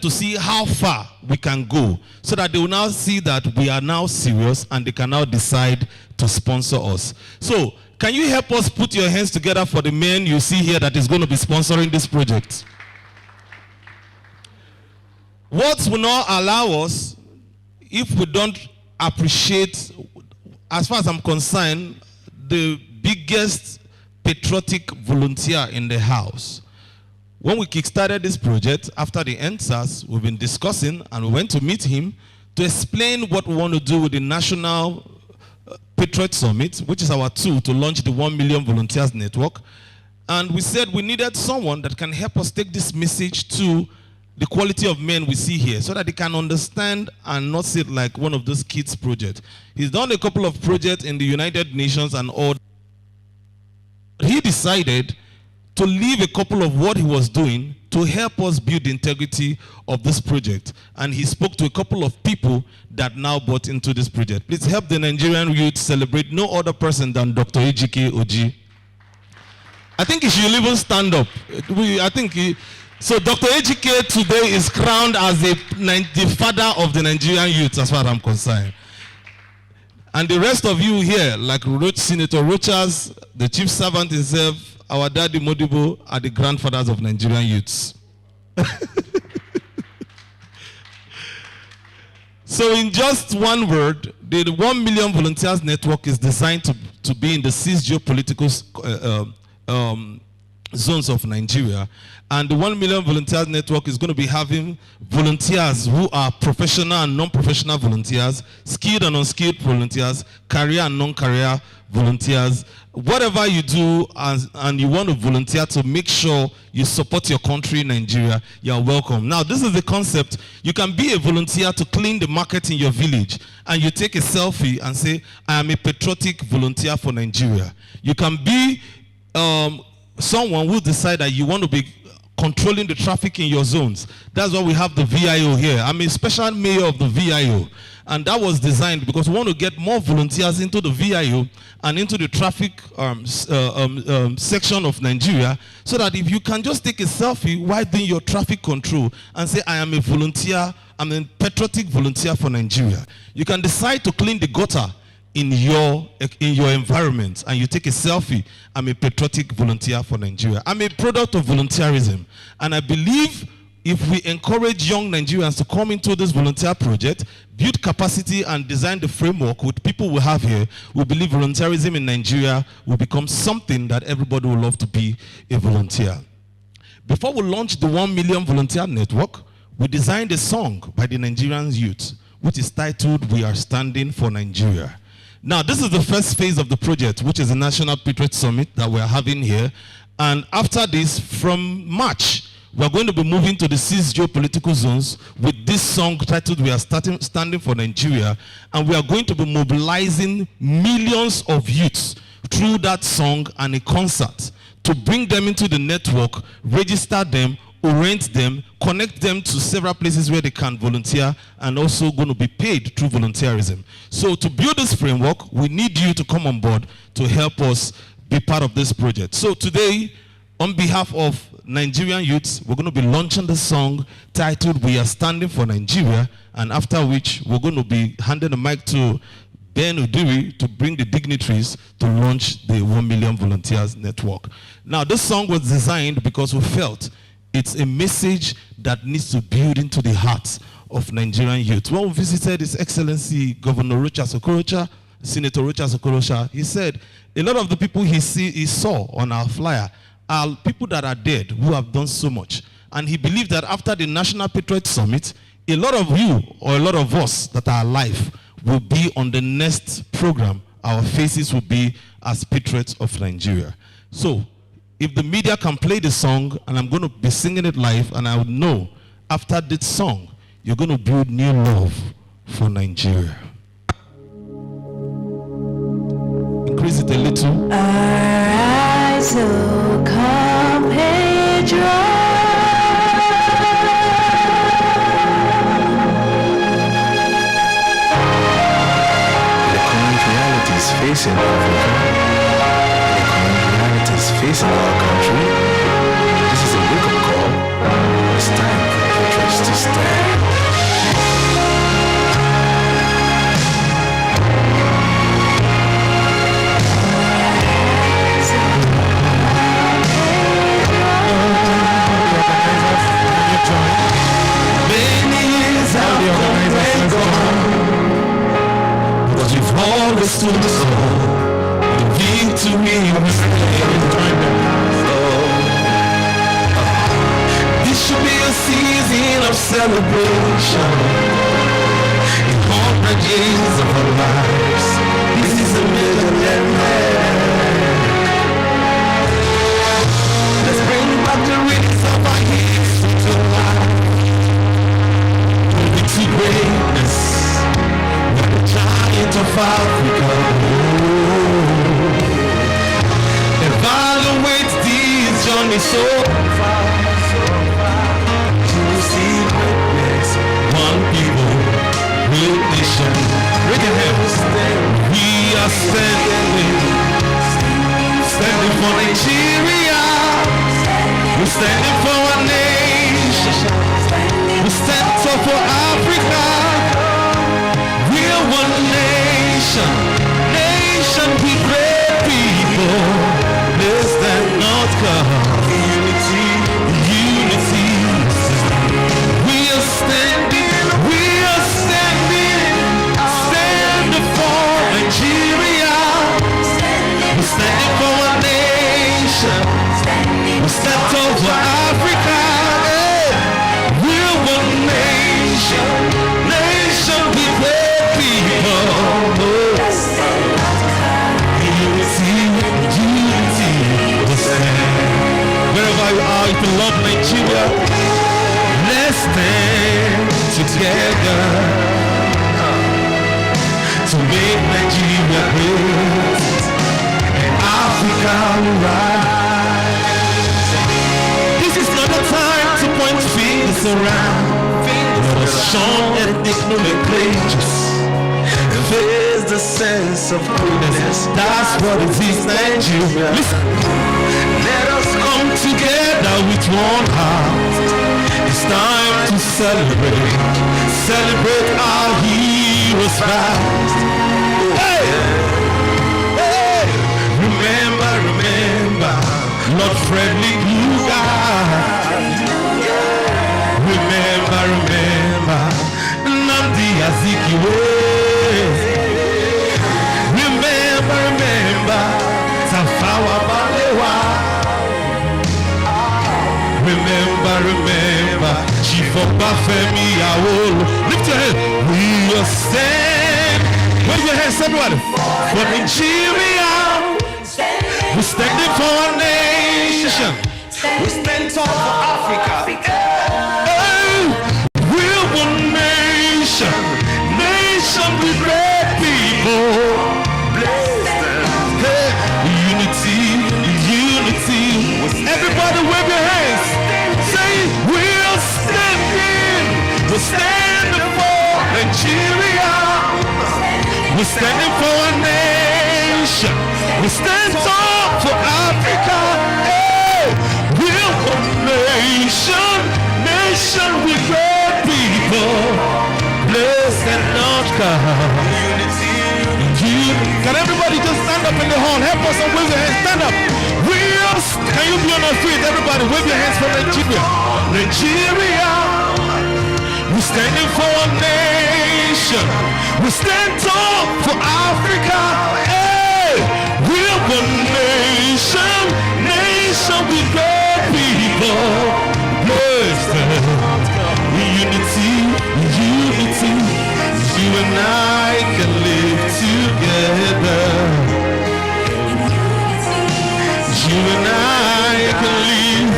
to see how far we can go, so that they will now see that we are now serious and they can now decide to sponsor us. So, can you help us put your hands together for the men you see here that is going to be sponsoring this project? What will not allow us, if we don't appreciate, as far as I'm concerned, the biggest patriotic volunteer in the house. When we kickstarted this project, after the NSAS, we've been discussing, and we went to meet him to explain what we want to do with the National Patriot Summit, which is our tool to launch the 1 Million Volunteers Network. And we said we needed someone that can help us take this message to the quality of men we see here, so that they can understand and not see it like one of those kids' projects. He's done a couple of projects in the United Nations and all. He decided to leave a couple of what he was doing to help us build the integrity of this project. And he spoke to a couple of people that now bought into this project. Please help the Nigerian youth celebrate no other person than Dr. Ejike Oji. I think he should even stand up. So Dr. Ejike today is crowned as the father of the Nigerian youth, as far as I'm concerned. And the rest of you here, like Senator Okorocha, the chief servant himself, our daddy Modibo, are the grandfathers of Nigerian youths. So in just one word, the 1 Million Volunteers Network is designed to be in the 6 geopolitical zones of Nigeria. And the 1 Million Volunteers Network is going to be having volunteers who are professional and non-professional volunteers, skilled and unskilled volunteers, career and non-career volunteers. Whatever you do and you want to volunteer to make sure you support your country, Nigeria, you're welcome. Now, this is the concept. You can be a volunteer to clean the market in your village, and you take a selfie and say, I am a patriotic volunteer for Nigeria. You can be someone who decide that you want to be controlling the traffic in your zones. That's why we have the VIO here. I'm a special mayor of the VIO. And that was designed because we want to get more volunteers into the VIO and into the traffic section of Nigeria, so that if you can just take a selfie while doing your traffic control and say, I am a volunteer, I'm a patriotic volunteer for Nigeria. You can decide to clean the gutter in your environment, and you take a selfie. I'm a patriotic volunteer for Nigeria. I'm a product of volunteerism, and I believe if we encourage young Nigerians to come into this volunteer project, build capacity and design the framework with people we have here, we believe volunteerism in Nigeria will become something that everybody will love to be a volunteer. Before we launched the 1 Million Volunteer Network, we designed a song by the Nigerian youth, which is titled, We Are Standing for Nigeria. Now, this is the first phase of the project, which is the National Patriots Summit that we're having here. And after this, from March, we're going to be moving to the 6 geopolitical zones with this song titled, We Are Standing for Nigeria. And we are going to be mobilizing millions of youths through that song and a concert to bring them into the network, register them, orient them, connect them to several places where they can volunteer, and also going to be paid through volunteerism. So to build this framework, we need you to come on board to help us be part of this project. So today, on behalf of Nigerian youths, we're going to be launching the song titled, We Are Standing for Nigeria, and after which we're going to be handing the mic to Ben Udiri to bring the dignitaries to launch the 1 Million Volunteers Network. Now, this song was designed because we felt it's a message that needs to build into the hearts of Nigerian youth. When we visited His Excellency Governor Okorocha, Senator Okorocha, he said a lot of the people he saw on our flyer are people that are dead who have done so much. And he believed that after the National Patriots Summit, a lot of you or a lot of us that are alive will be on the next program. Our faces will be as patriots of Nigeria. So, if the media can play the song, and I'm going to be singing it live, and I would know after this song, you're going to build new love for Nigeria. Increase it a little. Arise, O compatriots. The current realities facing Africa, facing our country, this is a wake-up call. It's time for patriots to stand. stood tall. The victory was This should be a season of celebration. In 100 years of our lives, this is a millionaire. Let's bring back the rhythms of our history to life. Moving to greatness, we're the giant of Africa. Evaluate this journey so far. One people, great nation. Bring your hands. We are standing for Nigeria. We're standing for our nation. We stand up for Africa. We're one nation. Nation with great people. Let's stand not come. Unity. Standing for Nigeria. We're standing for our nation. We stand up for Africa. We're one nation. Nation with great people. Unity. We'll stand. Wherever you are, if you love Nigeria, let's stand together to make Nigeria great and Africa rise. This is not the time to point fingers around. Let us shun ethnic nomenclatures and face the sense of goodness. That's what it is, Nigeria. Listen. Let us come together with one heart. It's time to celebrate our heroes past. Hey! Hey! Remember, Lord Frederick Lugar. Remember, Nnamdi Azikiwe. Remember, Tafawa Balewa. Remember, Chief of Bafemi Awolo. Lift your hand. We are stand. Wave your hands, everybody. For Nigeria, we're standing for our nation. We stand tall for Africa. Hey, we're one nation. Nation with great people. Hey, unity. Everybody wave your hands. We're standing for Nigeria. We're standing for our nation. We stand tall for Africa. Hey, we're one nation. Nation with great people. Blessed and not come. Can everybody just stand up in the horn? Help us and wave your hands. Stand up. Can you be on our feet? Everybody wave your hands for Nigeria. Nigeria. We're standing for a nation. We stand tall for Africa. Hey, we're one nation. Nation with great people. Blessed. Unity. You and I can live together. You and I can live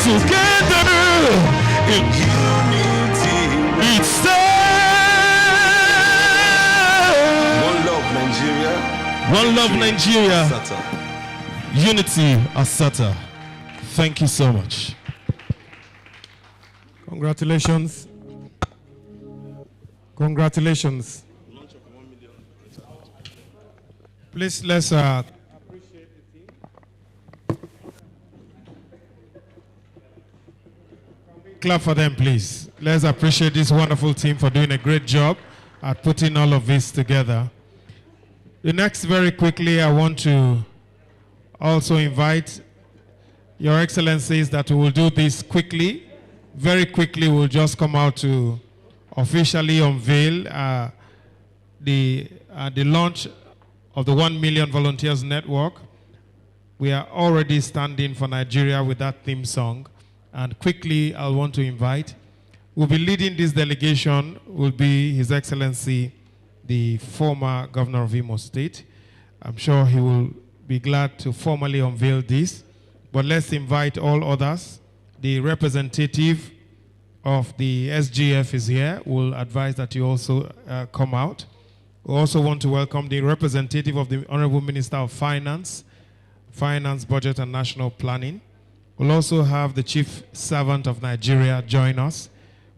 together in unity. It's one love, Nigeria. One love, Nigeria. Unity, Asata. Thank you so much. Congratulations. Congratulations. Please, let's appreciate the team. Clap for them, please. Let's appreciate this wonderful team for doing a great job at putting all of this together. The next, very quickly, I want to also invite Your Excellencies that we will do this quickly. Very quickly, we'll just come out to officially unveil the launch of the 1 Million Volunteers Network. We are already standing for Nigeria with that theme song. And quickly, I want to invite, who will be leading this delegation will be His Excellency, the former Governor of Imo State. I'm sure he will be glad to formally unveil this. But let's invite all others. The representative of the SGF is here. We'll advise that you also come out. We also want to welcome the representative of the Honorable Minister of Finance, Budget and National Planning. We'll also have the Chief Servant of Nigeria join us.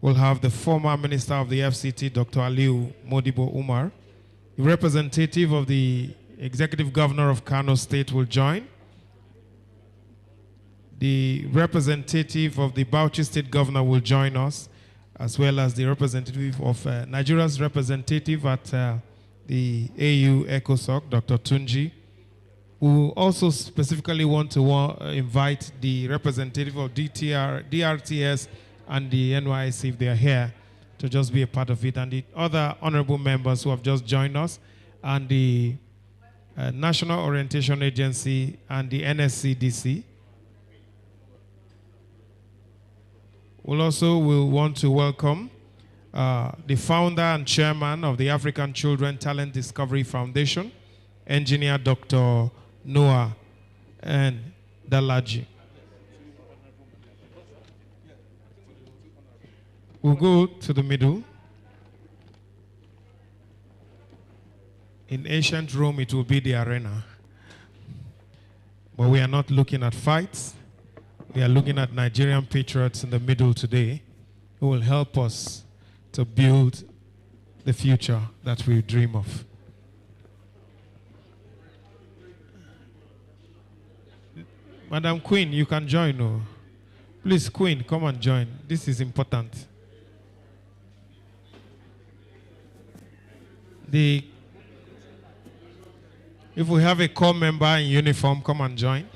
We'll have the former Minister of the FCT, Dr. Aliu Modibo Umar. The representative of the Executive Governor of Kano State will join. The representative of the Bauchi State Governor will join us, as well as the representative of Nigeria's representative at the AU ECOSOC, Dr. Tunji. We also specifically want to invite the representative of DRTS and the NYC if they are here to just be a part of it, and the other honorable members who have just joined us, and the National Orientation Agency and the NSCDC. We'll also want to welcome the founder and chairman of the African Children Talent Discovery Foundation, Engineer Dr. Noah and Dalaji. We'll go to the middle. In ancient Rome, it will be the arena. But we are not looking at fights. We are looking at Nigerian patriots in the middle today who will help us to build the future that we dream of. Madam Queen, you can join. Oh. Please, Queen, come and join. This is important. If we have a core member in uniform, come and join.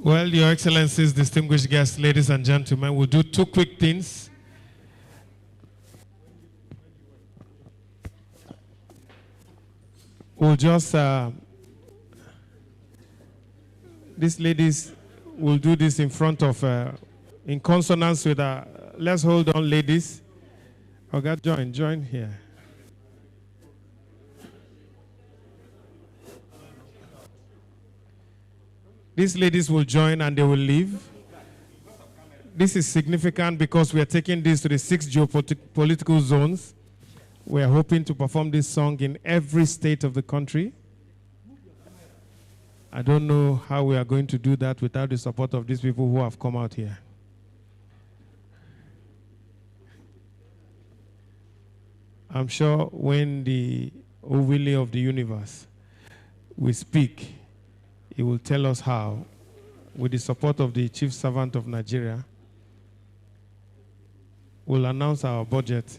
Well, Your Excellencies, distinguished guests, ladies and gentlemen, we'll do two quick things. We'll just, these ladies will do this in front of, in consonance with, let's hold on, ladies. Okay, join here. These ladies will join and they will leave. This is significant because we are taking this to the 6 geopolitical zones. We are hoping to perform this song in every state of the country. I don't know how we are going to do that without the support of these people who have come out here. I'm sure when the Owili of the universe will speak, he will tell us how, with the support of the Chief Servant of Nigeria, we'll announce our budget.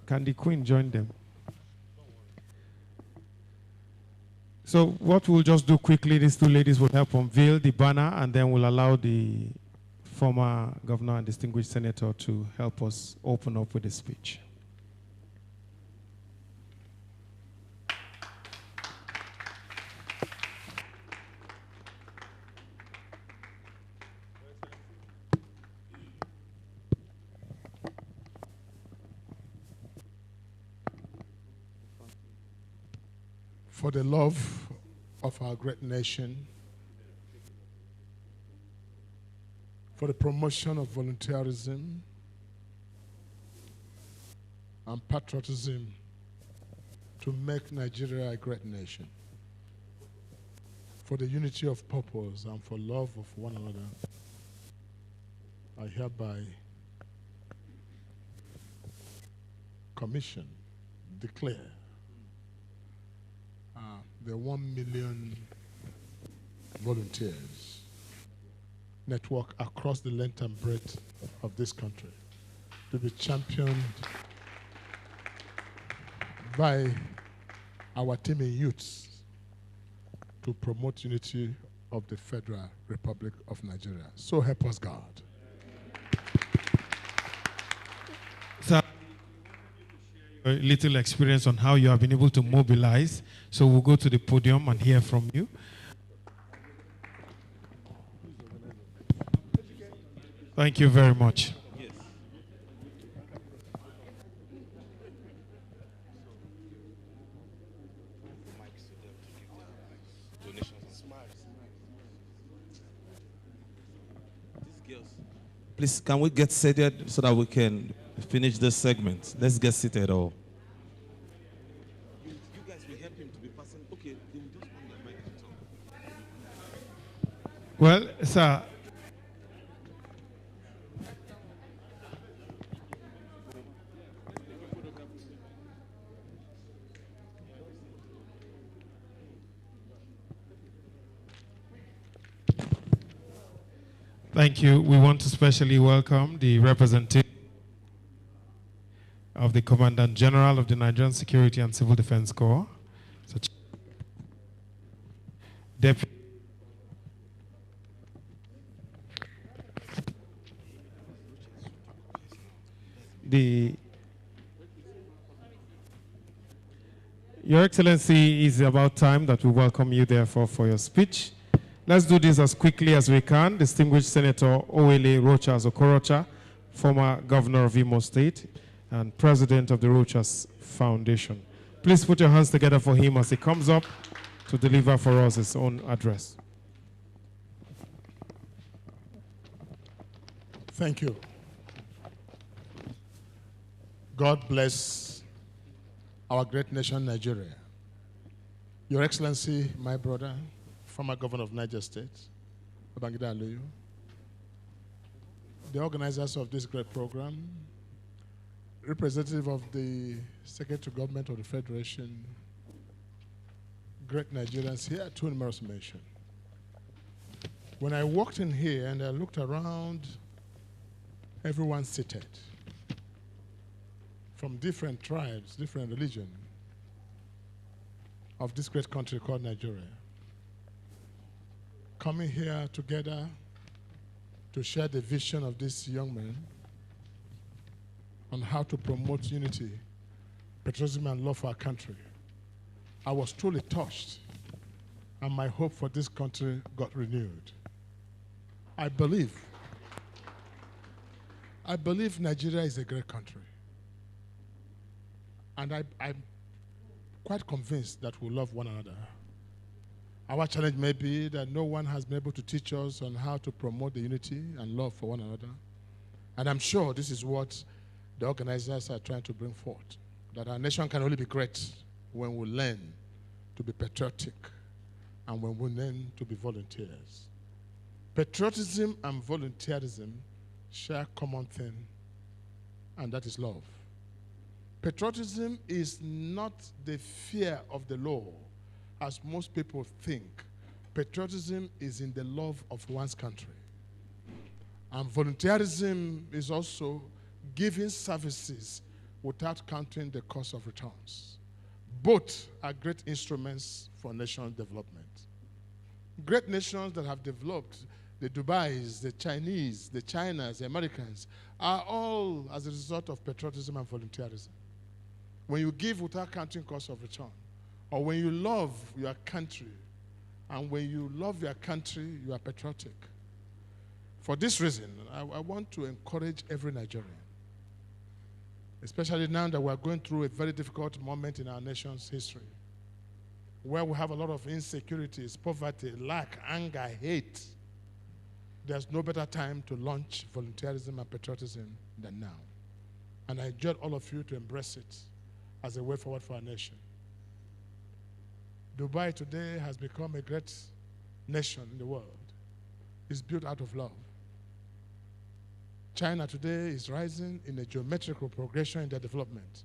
Can the Queen join them? So what we'll just do quickly, these two ladies will help unveil the banner, and then we'll allow the former governor and distinguished senator to help us open up with a speech. For the love of our great nation, for the promotion of volunteerism and patriotism to make Nigeria a great nation, for the unity of purpose and for love of one another, I hereby commission declare the 1 million volunteers network across the length and breadth of this country to be championed by our team in youths to promote unity of the Federal Republic of Nigeria. So help us God. Sir, a little experience on how you have been able to mobilize. So we'll go to the podium and hear from you. Thank you very much. Please, can we get seated so that we can finish this segment? Let's get seated all. You guys will help him to be passing. Okay, they will just on their mic and talk. Well, sir, thank you. We want to specially welcome the representative of the Commandant General of the Nigerian Security and Civil Defense Corps, Deputy Your Excellency, it's about time that we welcome you, therefore, for your speech. Let's do this as quickly as we can. Distinguished Senator Okorocha, former governor of Imo State and president of the Rochas Foundation. Please put your hands together for him as he comes up to deliver for us his own address. Thank you. God bless our great nation, Nigeria. Your Excellency, my brother, former governor of Niger State, Babangida Aliyu, the organizers of this great program, representative of the Secretary Government of the Federation, great Nigerians here, too numerous mention. When I walked in here and I looked around, everyone seated, from different tribes, different religions of this great country called Nigeria, coming here together to share the vision of this young man on how to promote unity, patriotism, and love for our country. I was truly touched, and my hope for this country got renewed. I believe Nigeria is a great country. And I'm quite convinced that we love one another. Our challenge may be that no one has been able to teach us on how to promote the unity and love for one another. And I'm sure this is what the organizers are trying to bring forth, that our nation can only be great when we learn to be patriotic and when we learn to be volunteers. Patriotism and volunteerism share a common thing, and that is love. Patriotism is not the fear of the law, as most people think. Patriotism is in the love of one's country. And volunteerism is also giving services without counting the cost of returns. Both are great instruments for national development. Great nations that have developed, the Dubais, the Chinese, the Chinas, the Americans, are all as a result of patriotism and volunteerism. When you give without counting cost of return, or when you love your country, and when you love your country, you are patriotic. For this reason, I want to encourage every Nigerian, especially now that we are going through a very difficult moment in our nation's history, where we have a lot of insecurities, poverty, lack, anger, hate. There's no better time to launch volunteerism and patriotism than now. And I urge all of you to embrace it as a way forward for our nation. Dubai today has become a great nation in the world. It's built out of love. China today is rising in a geometrical progression in their development.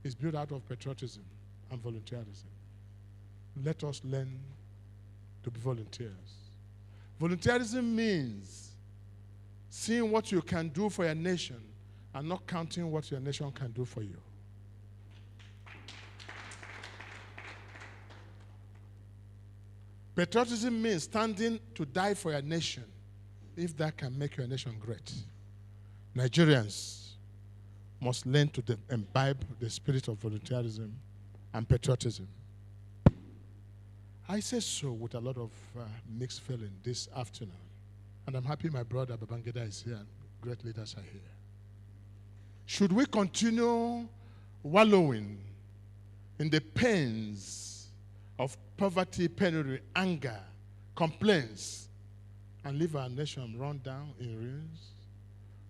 is built out of patriotism and volunteerism. Let us learn to be volunteers. Volunteerism means seeing what you can do for your nation and not counting what your nation can do for you. Patriotism means standing to die for your nation if that can make your nation great. Nigerians must learn to imbibe the spirit of volunteerism and patriotism. I say so with a lot of mixed feeling this afternoon. And I'm happy my brother Babangida is here and great leaders are here. Should we continue wallowing in the pains of poverty, penury, anger, complaints, and leave our nation run down in ruins?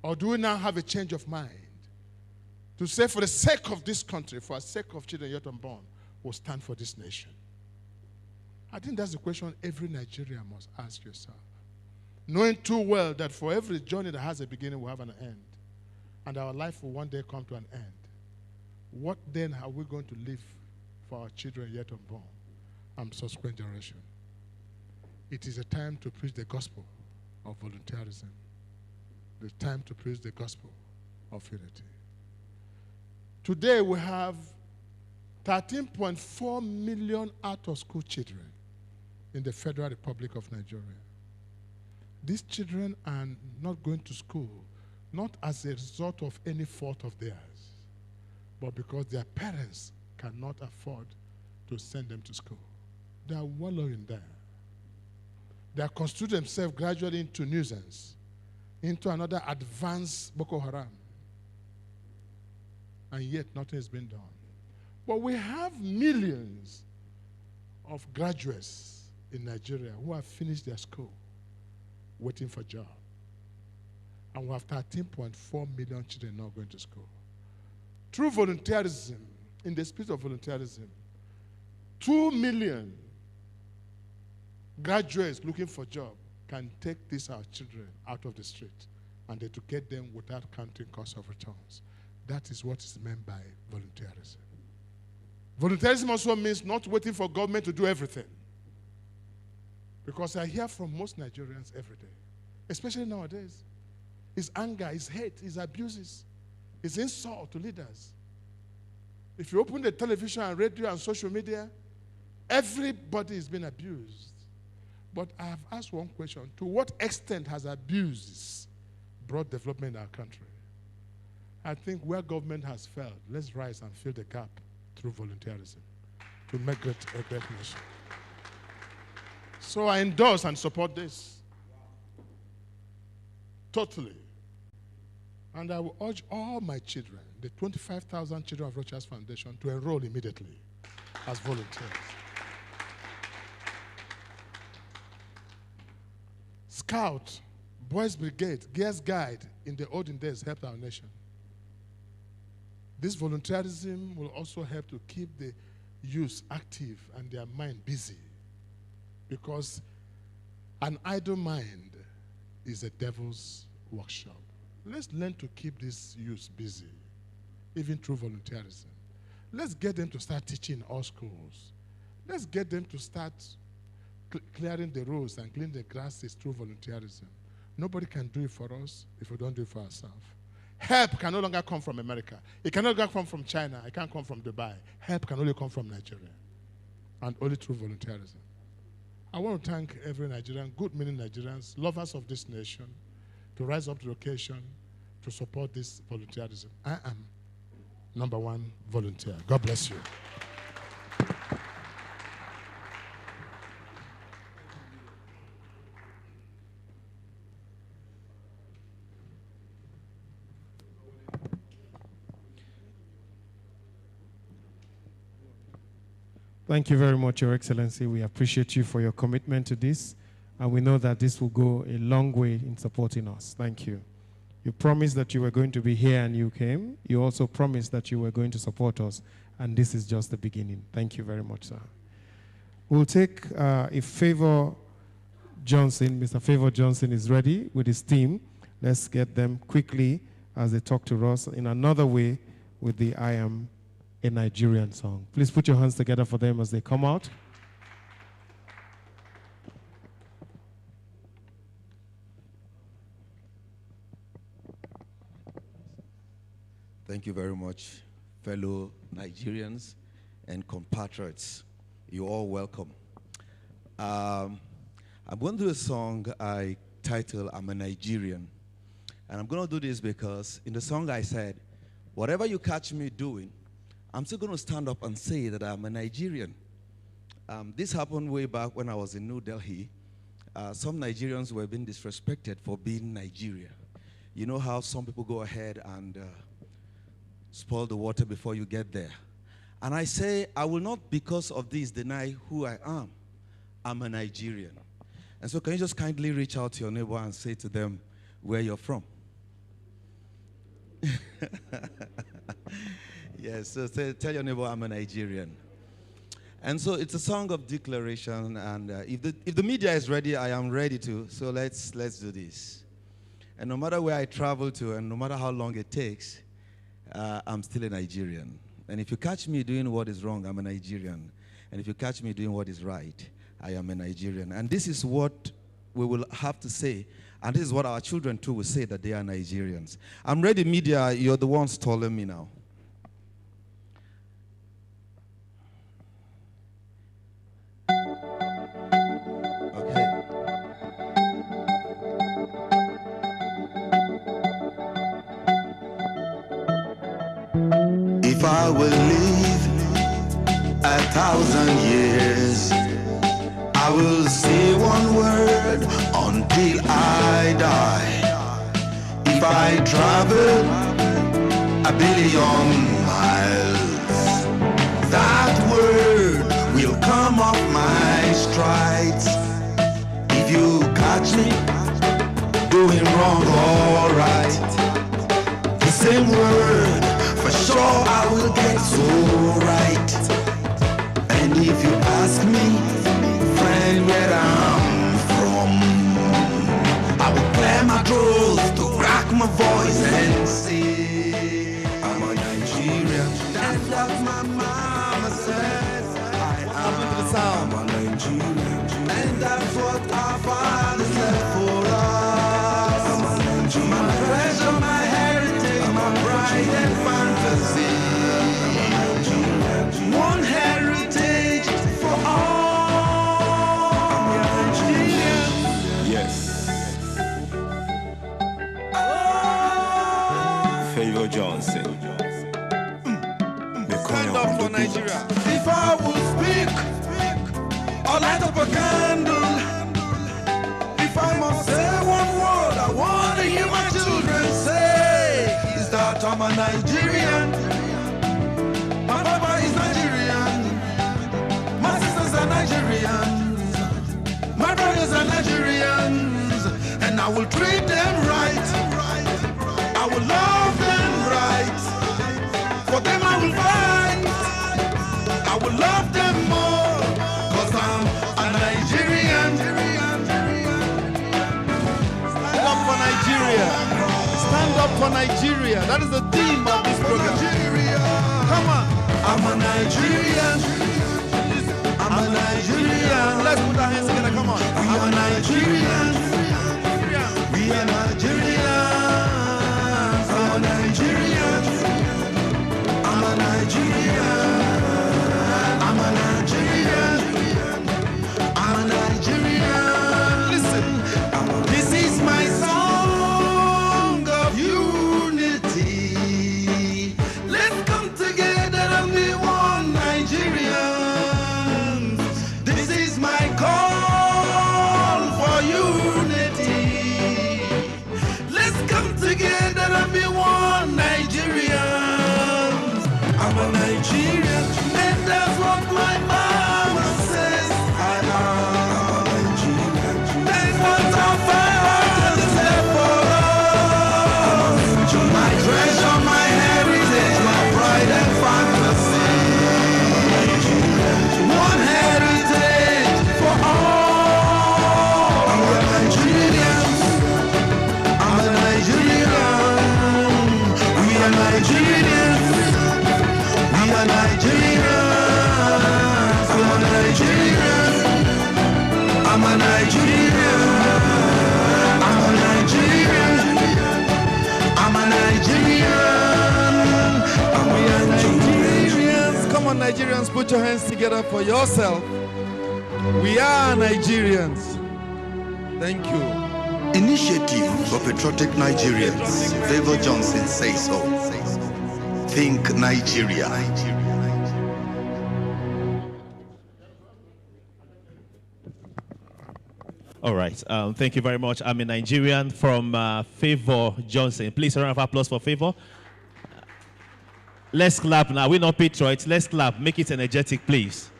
Or do we now have a change of mind to say, for the sake of this country, for the sake of children yet unborn, we'll stand for this nation? I think that's the question every Nigerian must ask yourself. Knowing too well that for every journey that has a beginning will have an end, and our life will one day come to an end. What then are we going to live for our children yet unborn and subsequent generation? It is a time to preach the gospel of volunteerism. The time to preach the gospel of unity. Today we have 13.4 million out-of-school children in the Federal Republic of Nigeria. These children are not going to school, not as a result of any fault of theirs, but because their parents cannot afford to send them to school. They are wallowing there. They are constituting themselves gradually into nuisance, into another advanced Boko Haram. And yet nothing has been done. But we have millions of graduates in Nigeria who have finished their school, waiting for a job. And we have 13.4 million children not going to school. Through volunteerism, in the spirit of volunteerism, 2 million graduates looking for a job can take these our children out of the street and educate them without counting cost of returns. That is what is meant by volunteerism. Volunteerism also means not waiting for government to do everything. Because I hear from most Nigerians every day, especially nowadays. It's anger, it's hate, it's abuses, it's insult to leaders. If you open the television and radio and social media, everybody is being abused. But I have asked one question: to what extent has abuse brought development in our country? I think where government has failed, let's rise and fill the gap through volunteerism to make a great nation. So I endorse and support this. Totally. And I will urge all my children, the 25,000 children of Rochas Foundation, to enroll immediately as volunteers. Scout, Boys Brigade, Girls Guide in the olden days helped our nation. This volunteerism will also help to keep the youth active and their mind busy, because an idle mind is a devil's workshop. Let's learn to keep these youth busy, even through volunteerism. Let's get them to start teaching in all schools. Let's get them to start clearing the roads and cleaning the grasses through volunteerism. Nobody can do it for us if we don't do it for ourselves. Help can no longer come from America. It can no longer come from China. It can't come from Dubai. Help can only come from Nigeria, and only through volunteerism. I want to thank every Nigerian, good-meaning Nigerians, lovers of this nation, to rise up to the occasion to support this volunteerism. I am #1 volunteer. God bless you. Thank you very much, Your Excellency. We appreciate you for your commitment to this, and we know that this will go a long way in supporting us. Thank you. You promised that you were going to be here and you came. You also promised that you were going to support us, and this is just the beginning. Thank you very much, sir. We'll take if Favor Johnson, Mr. Favor Johnson is ready with his team. Let's get them quickly as they talk to us in another way with the I am a Nigerian song. Please put your hands together for them as they come out. Thank you very much, fellow Nigerians and compatriots. You're all welcome. I'm going to do a song I titled I'm a Nigerian. And I'm going to do this because in the song I said, whatever you catch me doing, I'm still going to stand up and say that I'm a Nigerian. This happened way back when I was in New Delhi. Some Nigerians were being disrespected for being Nigeria. You know how some people go ahead and spoil the water before you get there. And I say, I will not because of this deny who I am. I'm a Nigerian. And so can you just kindly reach out to your neighbor and say to them where you're from? Yes, so tell your neighbor I'm a Nigerian. And so it's a song of declaration, and if the media is ready, I am ready to. So let's do this. And no matter where I travel to, and no matter how long it takes, I'm still a Nigerian. And if you catch me doing what is wrong, I'm a Nigerian. And if you catch me doing what is right, I am a Nigerian. And this is what we will have to say. And this is what our children too will say, that they are Nigerians. I'm ready, media. You're the ones telling me now. Okay. If I will live 1,000 years, I will say one word until I die. If I travel 1 billion miles, that word will come off my strides. If you catch me doing wrong or right, the same word, for sure I will get so right. And if you ask me, friend, where I'm from, I will clear my throat to crack my voice and say, I'm a Nigerian. That's what my mama says. I'm a Nigerian. And that's what our father said for us. I'm a Nigerian. My treasure, my heritage, my pride and fantasy. One heritage for all. Yes. Favor Johnson. Stand up for Nigeria. If I would speak or light up a candle, if I must say one word, I want to hear my children say, is that I'm a Nigerian. My papa is Nigerian. My sisters are Nigerians. My brothers are Nigerians. And I will treat them right. I will love them right. For them I will fight. I will love them more. Cause I'm a Nigerian. Stand up for Nigeria. Stand up for Nigeria. That is the theme of this program. Come on. I'm a Nigerian. I'm a Nigerian. Let's put our hands together. Come on. I'm a Nigerian. We are Nigerians. I'm a Nigerian. I'm a Nigerian. I'm a Nigerian. I'm a Nigerian. Listen, this is my song of unity. Let's come together and be one Nigerian. This is my call put your hands together for yourself. We are Nigerians. Thank you. Initiative for Patriotic Nigerians. Favor Johnson says so. Think Nigeria. All right. Thank you very much. I'm a Nigerian from Favor Johnson. Please, a round of applause for Favor. Let's clap now. We're not patriots. Let's clap. Make it energetic, please.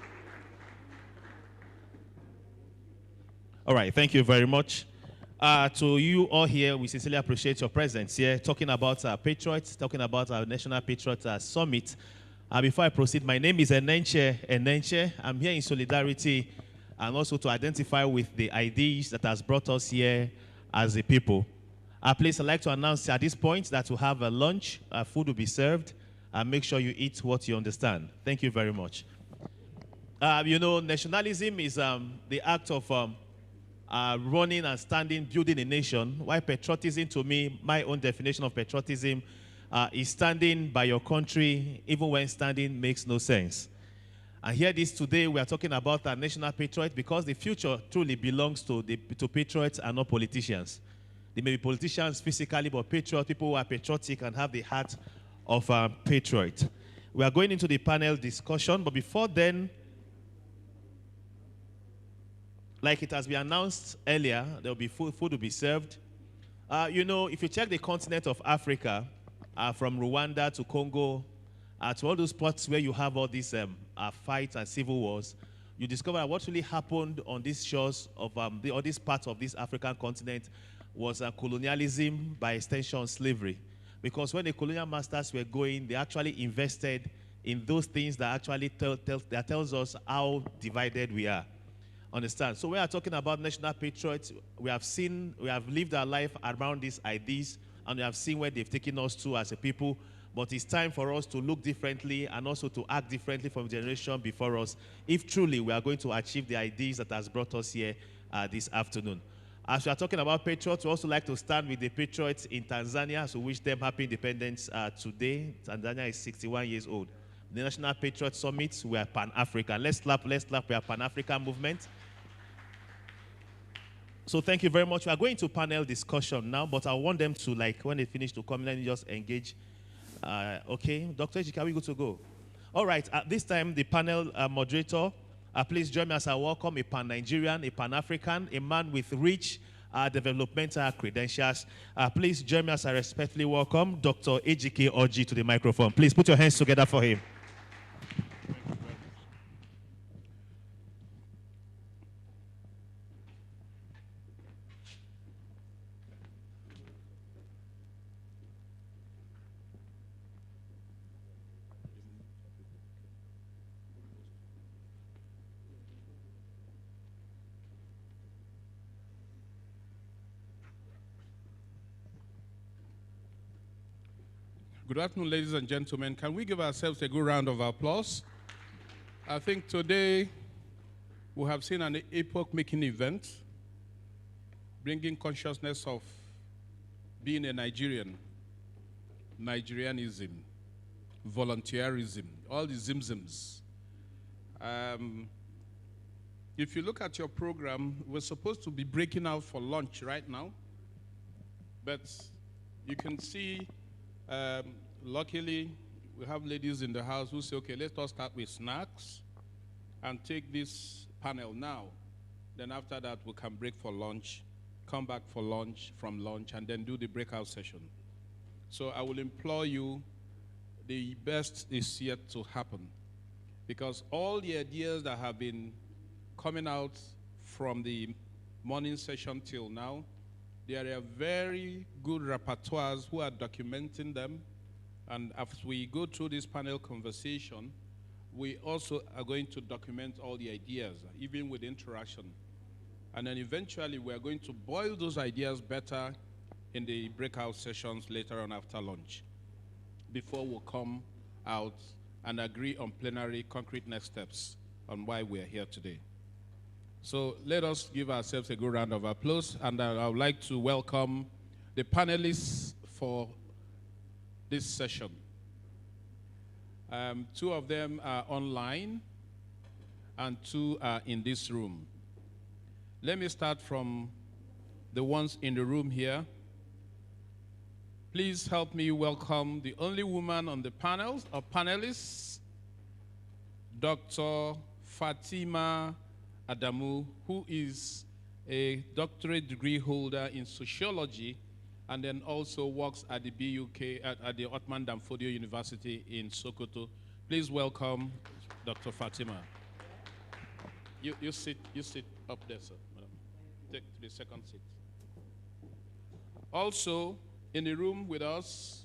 All right. Thank you very much. To you all here, we sincerely appreciate your presence here, talking about our Patriots, talking about our National Patriots Summit. Before I proceed, my name is Enenche. I'm here in solidarity and also to identify with the ideas that has brought us here as a people. Please, I'd like to announce at this point that we'll have a lunch, food will be served, and make sure you eat what you understand. Thank you very much. You know, nationalism is the act of running and standing, building a nation, while patriotism, to me, my own definition of patriotism, is standing by your country, even when standing makes no sense. And here this today, we are talking about our national patriot because the future truly belongs to patriots and not politicians. They may be politicians physically, but patriots, people who are patriotic and have the heart of a patriot. We are going into the panel discussion, but before then, like it has been announced earlier, there will be food will be served. You know, if you check the continent of Africa, from Rwanda to Congo, to all those spots where you have all these fights and civil wars, you discover what really happened on these shores of all these parts of this African continent was colonialism, by extension slavery. Because when the colonial masters were going, they actually invested in those things that actually tells us how divided we are. Understand? So we are talking about national patriots. We have lived our life around these ideas, and we have seen where they've taken us to as a people. But it's time for us to look differently and also to act differently from the generation before us, if truly we are going to achieve the ideas that has brought us here this afternoon. As we are talking about patriots, we also like to stand with the patriots in Tanzania, so wish them happy independence today. Tanzania is 61 years old. The National Patriot Summit, we are Pan-African. Let's clap, we are Pan-African movement. So thank you very much. We are going to panel discussion now, but I want them to, like, when they finish to come, let me just engage. Okay, Dr. Ejike, are we good to go? All right, at this time, the panel moderator, please join me as I welcome a Pan-Nigerian, a Pan-African, a man with rich developmental credentials. Please join me as I respectfully welcome Dr. Ejike Orji to the microphone. Please put your hands together for him. Good afternoon, ladies and gentlemen. Can we give ourselves a good round of applause? I think today we have seen an epoch-making event, bringing consciousness of being a Nigerian, Nigerianism, volunteerism, all the zimzims. If you look at your program, we're supposed to be breaking out for lunch right now, but you can see luckily, we have ladies in the house who say, okay, let us start with snacks and take this panel now. Then after that, we can break for lunch, come back for lunch, from lunch, and then do the breakout session. So I will implore you, the best is yet to happen. Because all the ideas that have been coming out from the morning session till now, there are very good rapporteurs who are documenting them. And as we go through this panel conversation, we also are going to document all the ideas, even with interaction. And then eventually we are going to boil those ideas better in the breakout sessions later on after lunch, before we come out and agree on plenary concrete next steps on why we are here today. So let us give ourselves a good round of applause, and I would like to welcome the panelists for this session. Two of them are online, and 2 are in this room. Let me start from the ones in the room here. Please help me welcome the only woman on the panels or panelists, Dr. Fatima Adamu, who is a doctorate degree holder in sociology and then also works at the BUK, at the Othman Danfodio University in Sokoto. Please welcome Dr. Fatima. You sit up there, sir. Madam. Take to the second seat. Also in the room with us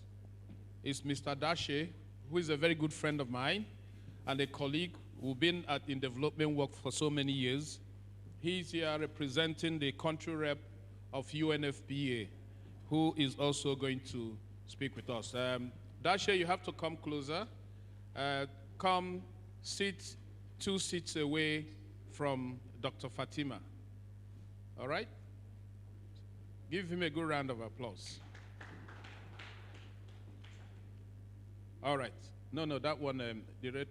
is Mr. Dashe, who is a very good friend of mine and a colleague who's been in development work for so many years. He's here representing the country rep of UNFPA, who is also going to speak with us. Dashe, you have to come closer. Come sit 2 seats away from Dr. Fatima. All right? Give him a good round of applause. All right. No, that one, the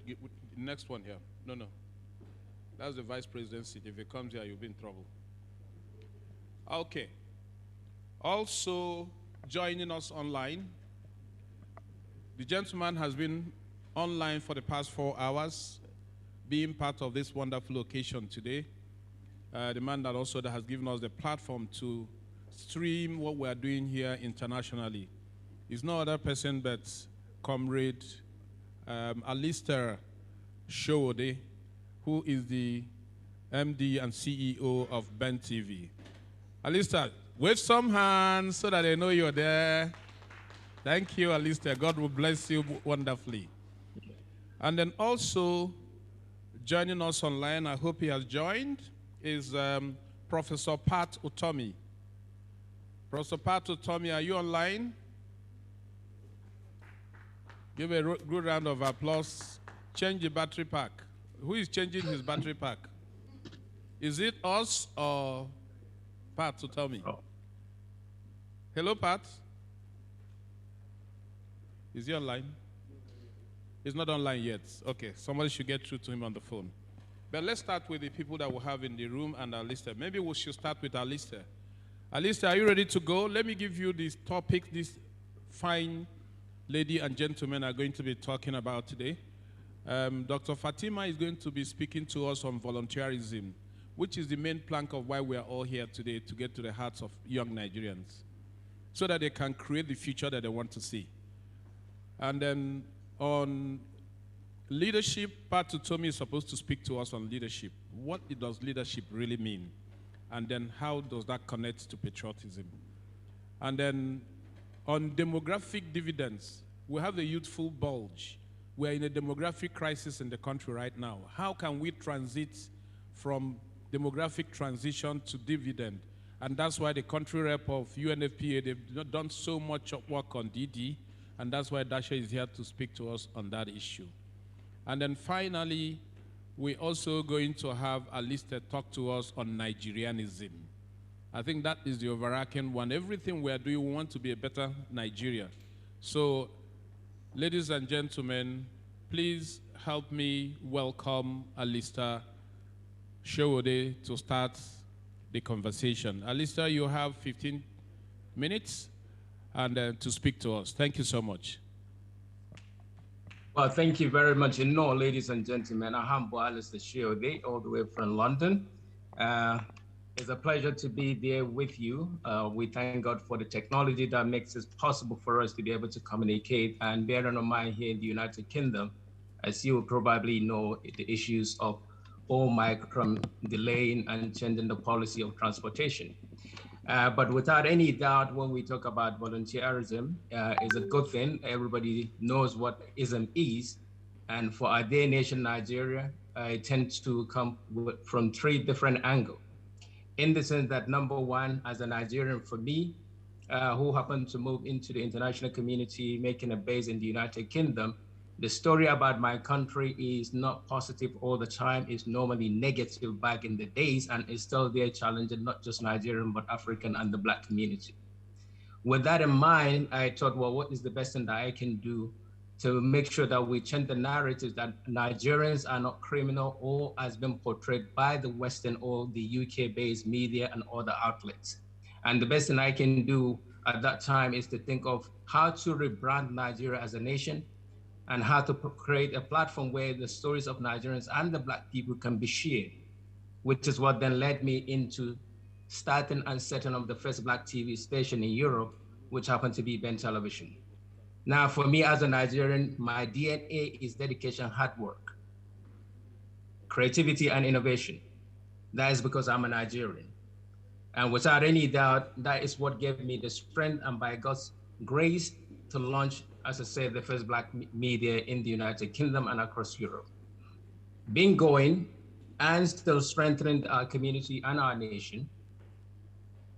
next one here. No. That's the vice president's seat. If he comes here, you'll be in trouble. Okay. Also joining us online, the gentleman has been online for the past 4 hours, being part of this wonderful occasion today. The man that has given us the platform to stream what we are doing here internationally is no other person but Comrade Alistair Showode, who is the MD and CEO of Ben TV. Alistair, wave some hands so that they know you're there. Thank you, Alistair. God will bless you wonderfully. And then also joining us online, I hope he has joined, is Professor Pat Utomi. Professor Pat Utomi, are you online? Give a good round of applause. Change the battery pack. Who is changing his battery pack? Is it us or Pat Utomi? Oh. Hello, Pat. Is he online? He's not online yet. Okay, somebody should get through to him on the phone. But let's start with the people that we have in the room and Alistair. Maybe we should start with Alistair. Alistair, are you ready to go? Let me give you this topic this fine lady and gentlemen are going to be talking about today. Dr. Fatima is going to be speaking to us on volunteerism, which is the main plank of why we are all here today, to get to the hearts of young Nigerians so that they can create the future that they want to see. And then on leadership, Pat Utomi is supposed to speak to us on leadership. What does leadership really mean? And then how does that connect to patriotism? And then on demographic dividends, we have the youthful bulge. We are in a demographic crisis in the country right now. How can we transit from demographic transition to dividend? And that's why the country rep of UNFPA, they've done so much work on DD, and that's why Dasha is here to speak to us on that issue. And then finally, we're also going to have Alistair talk to us on Nigerianism. I think that is the overarching one. Everything we are doing, we want to be a better Nigeria. So, ladies and gentlemen, please help me welcome Alistair Showode to start the conversation. Alistair, you have 15 minutes and to speak to us. Thank you so much. Well, thank you very much. And no, ladies and gentlemen, I'm Alistair Showode, all the way from London. It's a pleasure to be there with you. We thank God for the technology that makes it possible for us to be able to communicate, and bearing in mind here in the United Kingdom, as you will probably know, the issues of Omicron delaying and changing the policy of transportation. But without any doubt, when we talk about volunteerism, it's a good thing. Everybody knows what ism is. And for our dear nation, Nigeria, it tends to come from 3 different angles. In the sense that, number one, as a Nigerian, for me, who happened to move into the international community, making a base in the United Kingdom, the story about my country is not positive all the time. It's normally negative back in the days, and it's still there challenging not just Nigerian, but African and the Black community. With that in mind, I thought, well, what is the best thing that I can do to make sure that we change the narrative that Nigerians are not criminal or has been portrayed by the Western or the UK-based media and other outlets. And the best thing I can do at that time is to think of how to rebrand Nigeria as a nation and how to create a platform where the stories of Nigerians and the Black people can be shared, which is what then led me into starting and setting up the first Black TV station in Europe, which happened to be Ben Television. Now, for me as a Nigerian, my DNA is dedication, hard work, creativity, and innovation. That is because I'm a Nigerian. And without any doubt, that is what gave me the strength and by God's grace to launch, as I said, the first Black media in the United Kingdom and across Europe. Being going and still strengthening our community and our nation.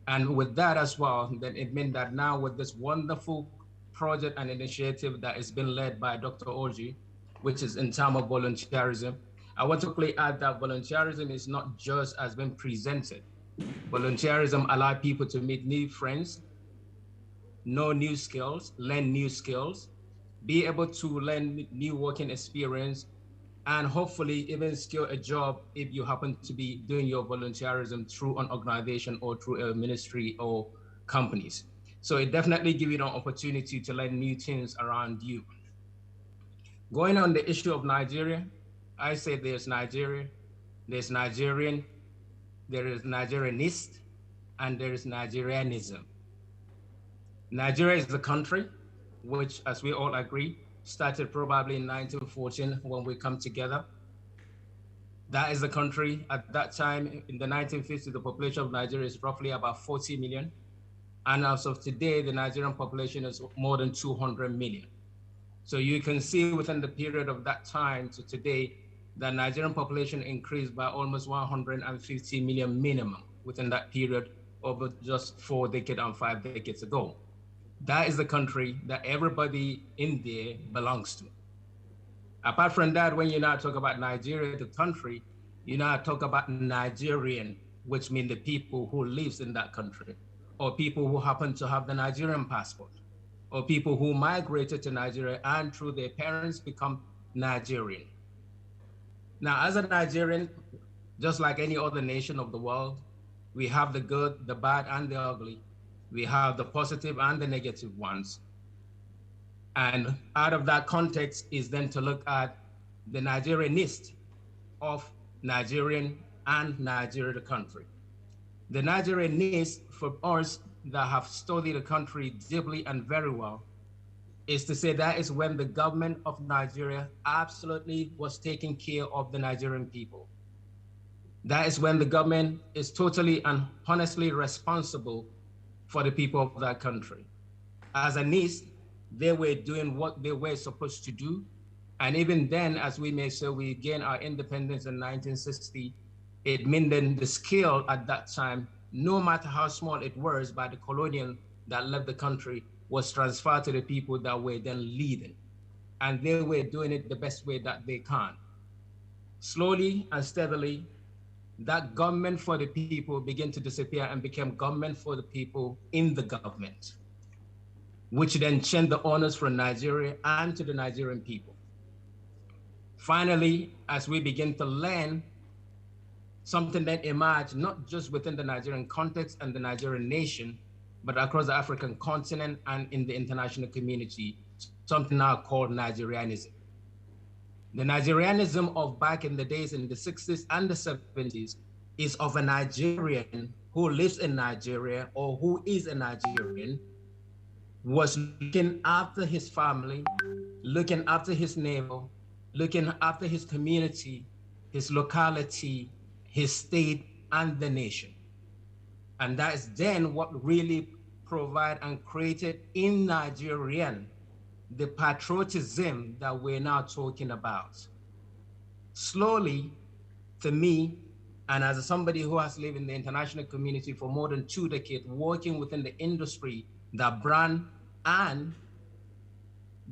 And with that as well, then it meant that now with this wonderful project and initiative that has been led by Dr. Oji, which is in terms of volunteerism, I want to quickly add that volunteerism is not just as been presented. Volunteerism allows people to meet new friends, know new skills, learn new skills, be able to learn new working experience, and hopefully even secure a job if you happen to be doing your volunteerism through an organization or through a ministry or companies. So it definitely gives you an opportunity to learn new things around you. Going on the issue of Nigeria, I say there's Nigeria, there's Nigerian, there is Nigerianist, and there is Nigerianism. Nigeria is the country, which, as we all agree, started probably in 1914 when we come together. That is the country. At that time, in the 1950s, the population of Nigeria is roughly about 40 million. And as of today, the Nigerian population is more than 200 million. So you can see within the period of that time to today, the Nigerian population increased by almost 150 million minimum within that period over just 4 decades and 5 decades ago. That is the country that everybody in there belongs to. Apart from that, when you now talk about Nigeria, the country, you now talk about Nigerian, which means the people who lives in that country, or people who happen to have the Nigerian passport, or people who migrated to Nigeria and through their parents become Nigerian. Now, as a Nigerian, just like any other nation of the world, we have the good, the bad, and the ugly. We have the positive and the negative ones. And out of that context is then to look at the Nigerianist of Nigerian and Nigeria, the country. The Nigerianist, for us that have studied the country deeply and very well, is to say that is when the government of Nigeria absolutely was taking care of the Nigerian people. That is when the government is totally and honestly responsible for the people of that country. As a NIST, they were doing what they were supposed to do. And even then, as we may say, we gained our independence in 1960, it meant then the scale at that time, no matter how small it was by the colonial that left the country, was transferred to the people that were then leading. And they were doing it the best way that they can. Slowly and steadily, that government for the people began to disappear and became government for the people in the government, which then changed the honors from Nigeria and to the Nigerian people. Finally, as we begin to learn, something that emerged not just within the Nigerian context and the Nigerian nation, but across the African continent and in the international community, something now called Nigerianism. The Nigerianism of back in the days in the 60s and the 70s is of a Nigerian who lives in Nigeria or who is a Nigerian, was looking after his family, looking after his neighbor, looking after his community, his locality, his state, and the nation. And that is then what really provided and created in Nigerian the patriotism that we're now talking about. Slowly, to me, and as somebody who has lived in the international community for more than 2 decades, working within the industry that brand and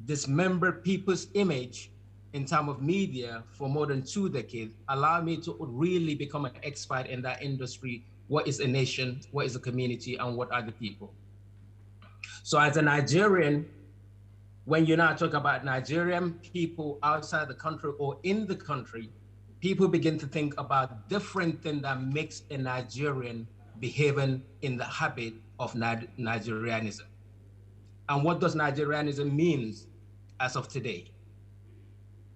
dismember people's image in terms of media for more than 2 decades, allowed me to really become an expert in that industry. What is a nation, what is a community, and what are the people? So as a Nigerian, When you now talk about Nigerian people outside the country or in the country, people begin to think about different things that makes a Nigerian behaving in the habit of Nigerianism. And what does Nigerianism means as of today?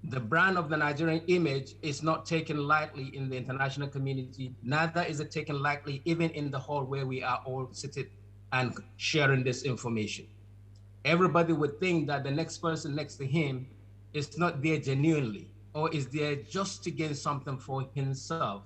The brand of the Nigerian image is not taken lightly in the international community, neither is it taken lightly even in the hall where we are all sitting and sharing this information. Everybody would think that the next person next to him is not there genuinely, or is there just to gain something for himself,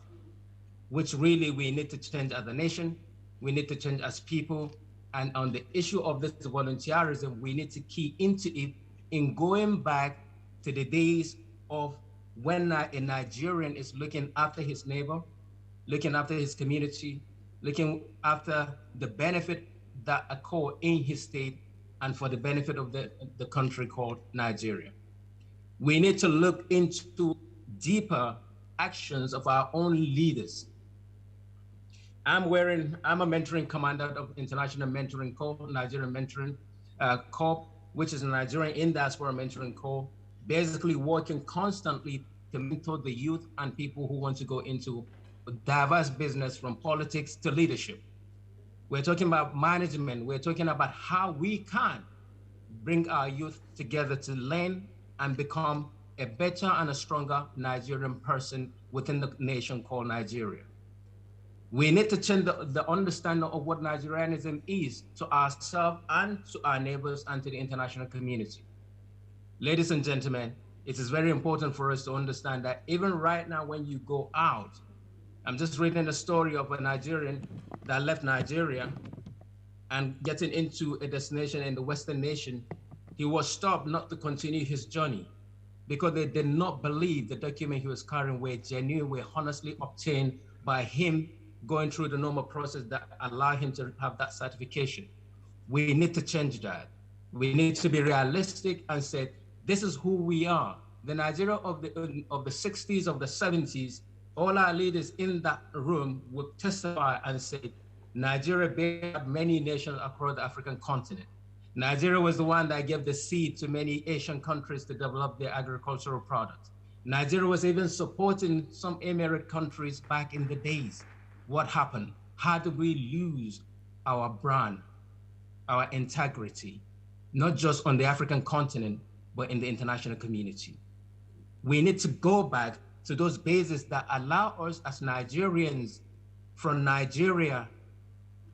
which really we need to change as a nation, we need to change as people. And on the issue of this volunteerism, we need to key into it in going back to the days of when a Nigerian is looking after his neighbor, looking after his community, looking after the benefit that occur in his state and for the benefit of the country called Nigeria. We need to look into deeper actions of our own leaders. I'm a mentoring commander of International Mentoring Corps, Nigerian Mentoring Corps, which is a Nigerian in diaspora mentoring corps, basically working constantly to mentor the youth and people who want to go into diverse business from politics to leadership. We're talking about management. We're talking about how we can bring our youth together to learn and become a better and a stronger Nigerian person within the nation called Nigeria. We need to change the understanding of what Nigerianism is to ourselves and to our neighbors and to the international community. Ladies and gentlemen, it is very important for us to understand that even right now when you go out, I'm just reading the story of a Nigerian that left Nigeria and getting into a destination in the Western nation. He was stopped not to continue his journey because they did not believe the document he was carrying were genuine, were honestly obtained by him going through the normal process that allow him to have that certification. We need to change that. We need to be realistic and say, this is who we are. The Nigeria of the 60s, of the 70s, all our leaders in that room would testify and say, Nigeria built many nations across the African continent. Nigeria was the one that gave the seed to many Asian countries to develop their agricultural products. Nigeria was even supporting some Emirate countries back in the days. What happened? How did we lose our brand, our integrity, not just on the African continent, but in the international community? We need to go back to those bases that allow us as Nigerians from Nigeria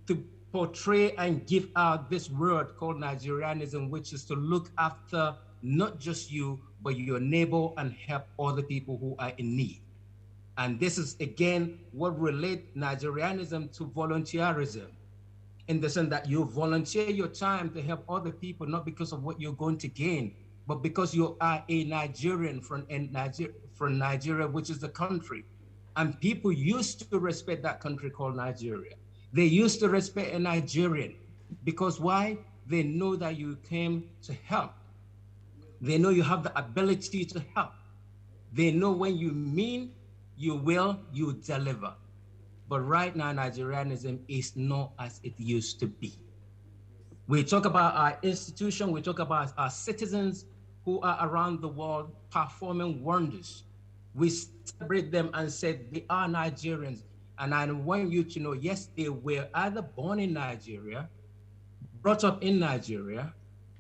to portray and give out this word called Nigerianism, which is to look after not just you, but your neighbor and help other people who are in need. And this is, again, what relates Nigerianism to volunteerism, in the sense that you volunteer your time to help other people, not because of what you're going to gain, but because you are a Nigerian from Nigeria, which is the country. And people used to respect that country called Nigeria. They used to respect a Nigerian because why? They know that you came to help. They know you have the ability to help. They know when you mean, you will, you deliver. But right now, Nigerianism is not as it used to be. We talk about our institution, we talk about our citizens who are around the world performing wonders. We celebrate them and say they are Nigerians. And I want you to know, yes, they were either born in Nigeria, brought up in Nigeria,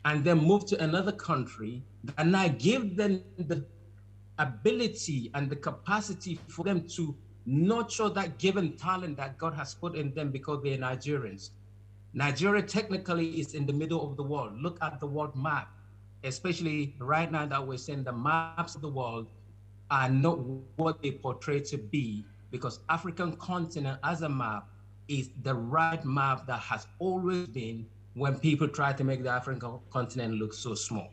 and then moved to another country, and I give them the ability and the capacity for them to nurture that given talent that God has put in them because they're Nigerians. Nigeria technically is in the middle of the world. Look at the world map, especially right now that we're seeing the maps of the world are not what they portray to be, because African continent as a map is the right map that has always been when people try to make the African continent look so small.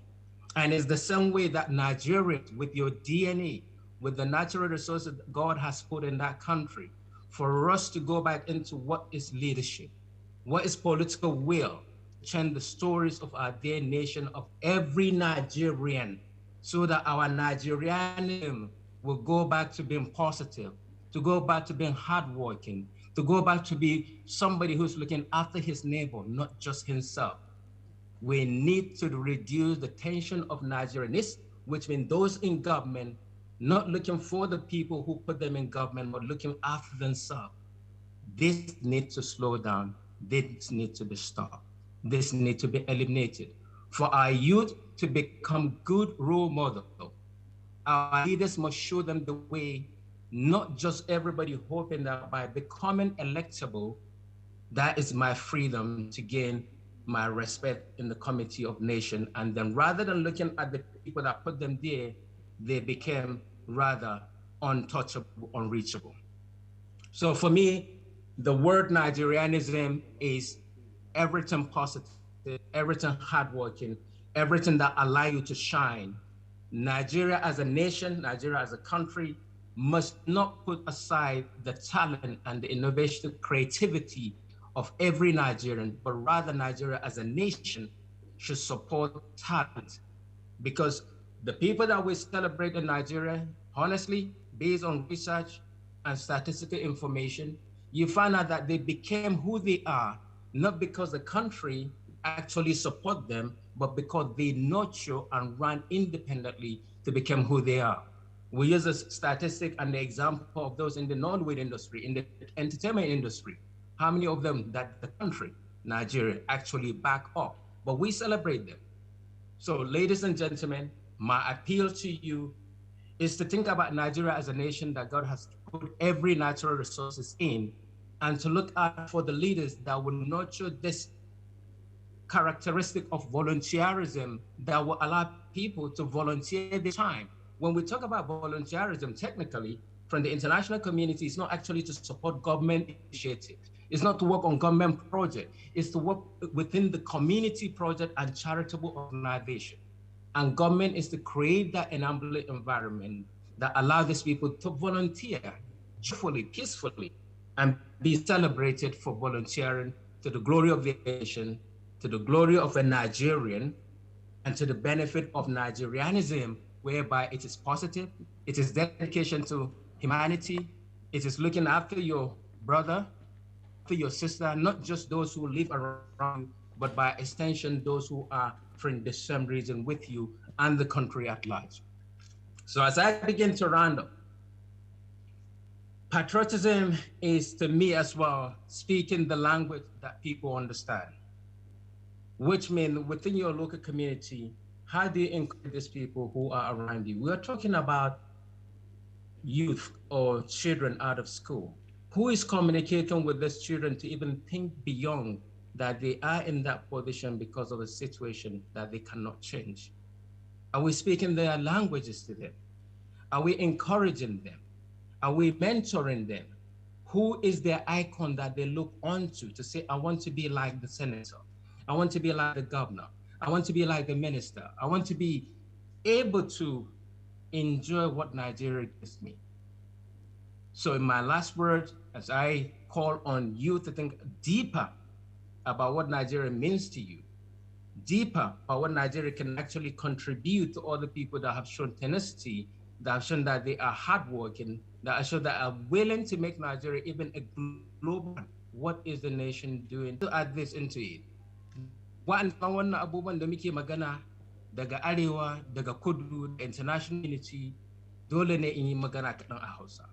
And it's the same way that Nigeria, with your DNA, with the natural resources that God has put in that country, for us to go back into what is leadership, what is political will, change the stories of our dear nation, of every Nigerian, so that our Nigerianism will go back to being positive, to go back to being hardworking, to go back to be somebody who's looking after his neighbor, not just himself. We need to reduce the tension of Nigerianists, which means those in government not looking for the people who put them in government, but looking after themselves. This needs to slow down. This needs to be stopped. This needs to be eliminated. For our youth to become good role models, our leaders must show them the way, not just everybody hoping that by becoming electable, that is my freedom to gain my respect in the committee of nation. And then rather than looking at the people that put them there, they became rather untouchable, unreachable. So for me, the word Nigerianism is everything positive, everything hardworking, everything that allow you to shine. Nigeria as a nation, Nigeria as a country must not put aside the talent and the innovation, creativity of every Nigerian, but rather Nigeria as a nation should support talent. Because the people that we celebrate in Nigeria, honestly, based on research and statistical information, you find out that they became who they are, not because the country actually support them, but because they nurture and run independently to become who they are. We use a statistic and the example of those in the non-weed industry, in the entertainment industry. How many of them that the country, Nigeria, actually back up? But we celebrate them. So ladies and gentlemen, my appeal to you is to think about Nigeria as a nation that God has put every natural resources in, and to look out for the leaders that will nurture this characteristic of volunteerism that will allow people to volunteer their time. When we talk about volunteerism, technically, from the international community, it's not actually to support government initiatives. It's not to work on government projects. It's to work within the community project and charitable organization. And government is to create that enabling environment that allows these people to volunteer joyfully, peacefully, and be celebrated for volunteering to the glory of the nation, to the glory of a Nigerian, and to the benefit of Nigerianism, whereby it is positive, it is dedication to humanity, it is looking after your brother, after your sister, not just those who live around you, but by extension, those who are from the same region with you and the country at large. So as I begin to round up, patriotism is to me as well, speaking the language that people understand, which means within your local community, how do you encourage these people who are around you? We are talking about youth or children out of school. Who is communicating with these children to even think beyond that they are in that position because of a situation that they cannot change? Are we speaking their languages to them? Are we encouraging them? Are we mentoring them? Who is their icon that they look onto to say, I want to be like the senator. I want to be like the governor. I want to be like the minister. I want to be able to enjoy what Nigeria gives me. So in my last word, as I call on you to think deeper about what Nigeria means to you, deeper about what Nigeria can actually contribute to other people that have shown tenacity, that have shown that they are hardworking, that have shown that are willing to make Nigeria even a global. What is the nation doing to add this into it? Wannan abubuwan da muke magana daga arewa, daga kudu, da international unity, dole ne in yi magana kaɗan a Hausa.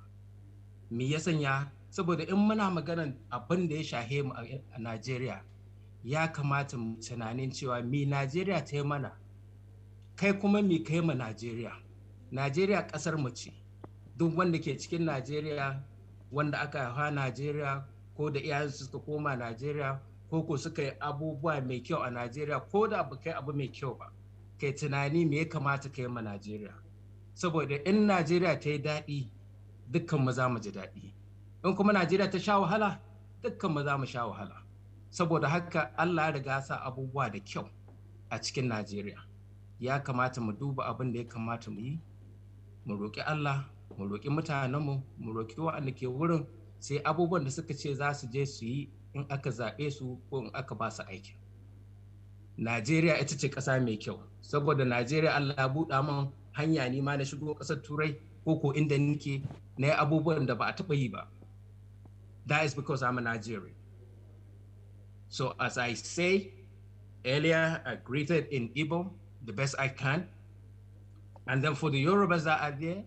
Me ya sanya? Saboda in muna maganan abin da ya shahe mu a Najeriya, ya kamata mu tunanin cewa me Najeriya ta yi mana, kai kuma me kai ma Najeriya. Najeriya ƙasar mu ce. Duk wanda ke cikin Najeriya, wanda aka haifa Najeriya, ko da iyayensu suka koma Najeriya, ko suka yi abubuwa mai kyau a Najeriya, ko da ba kai abu mai kyau ba, kai tunani me ya kamata kai ma Najeriya. Saboda in Najeriya ta yi daɗi, dukkan mu za mu ji daɗi. In kuma Najeriya ta sha wahala, dukkan mu za mu sha wahala. Saboda haka Allah ya riga sa abubuwa da kyau a cikin Najeriya. Ya kamata mu duba abin da ya kamata mu yi, mu roƙi Allah, mu roƙi mutanenmu, mu roƙi waɗanda ke wurin, sai abubuwan da suka ce za su je su yi in aka zaɓe su ko in aka ba su aiki. Najeriya ita ce ƙasa mai kyau, saboda Najeriya Allah ya buɗa man hanya ni ma na shigo ƙasar Turai ko inda nake na abubuwan da ba a taɓa yi ba. That is because I'm a Nigerian. So as I say, earlier, I greeted in Igbo the best I can. And then for the Yorubas that are there,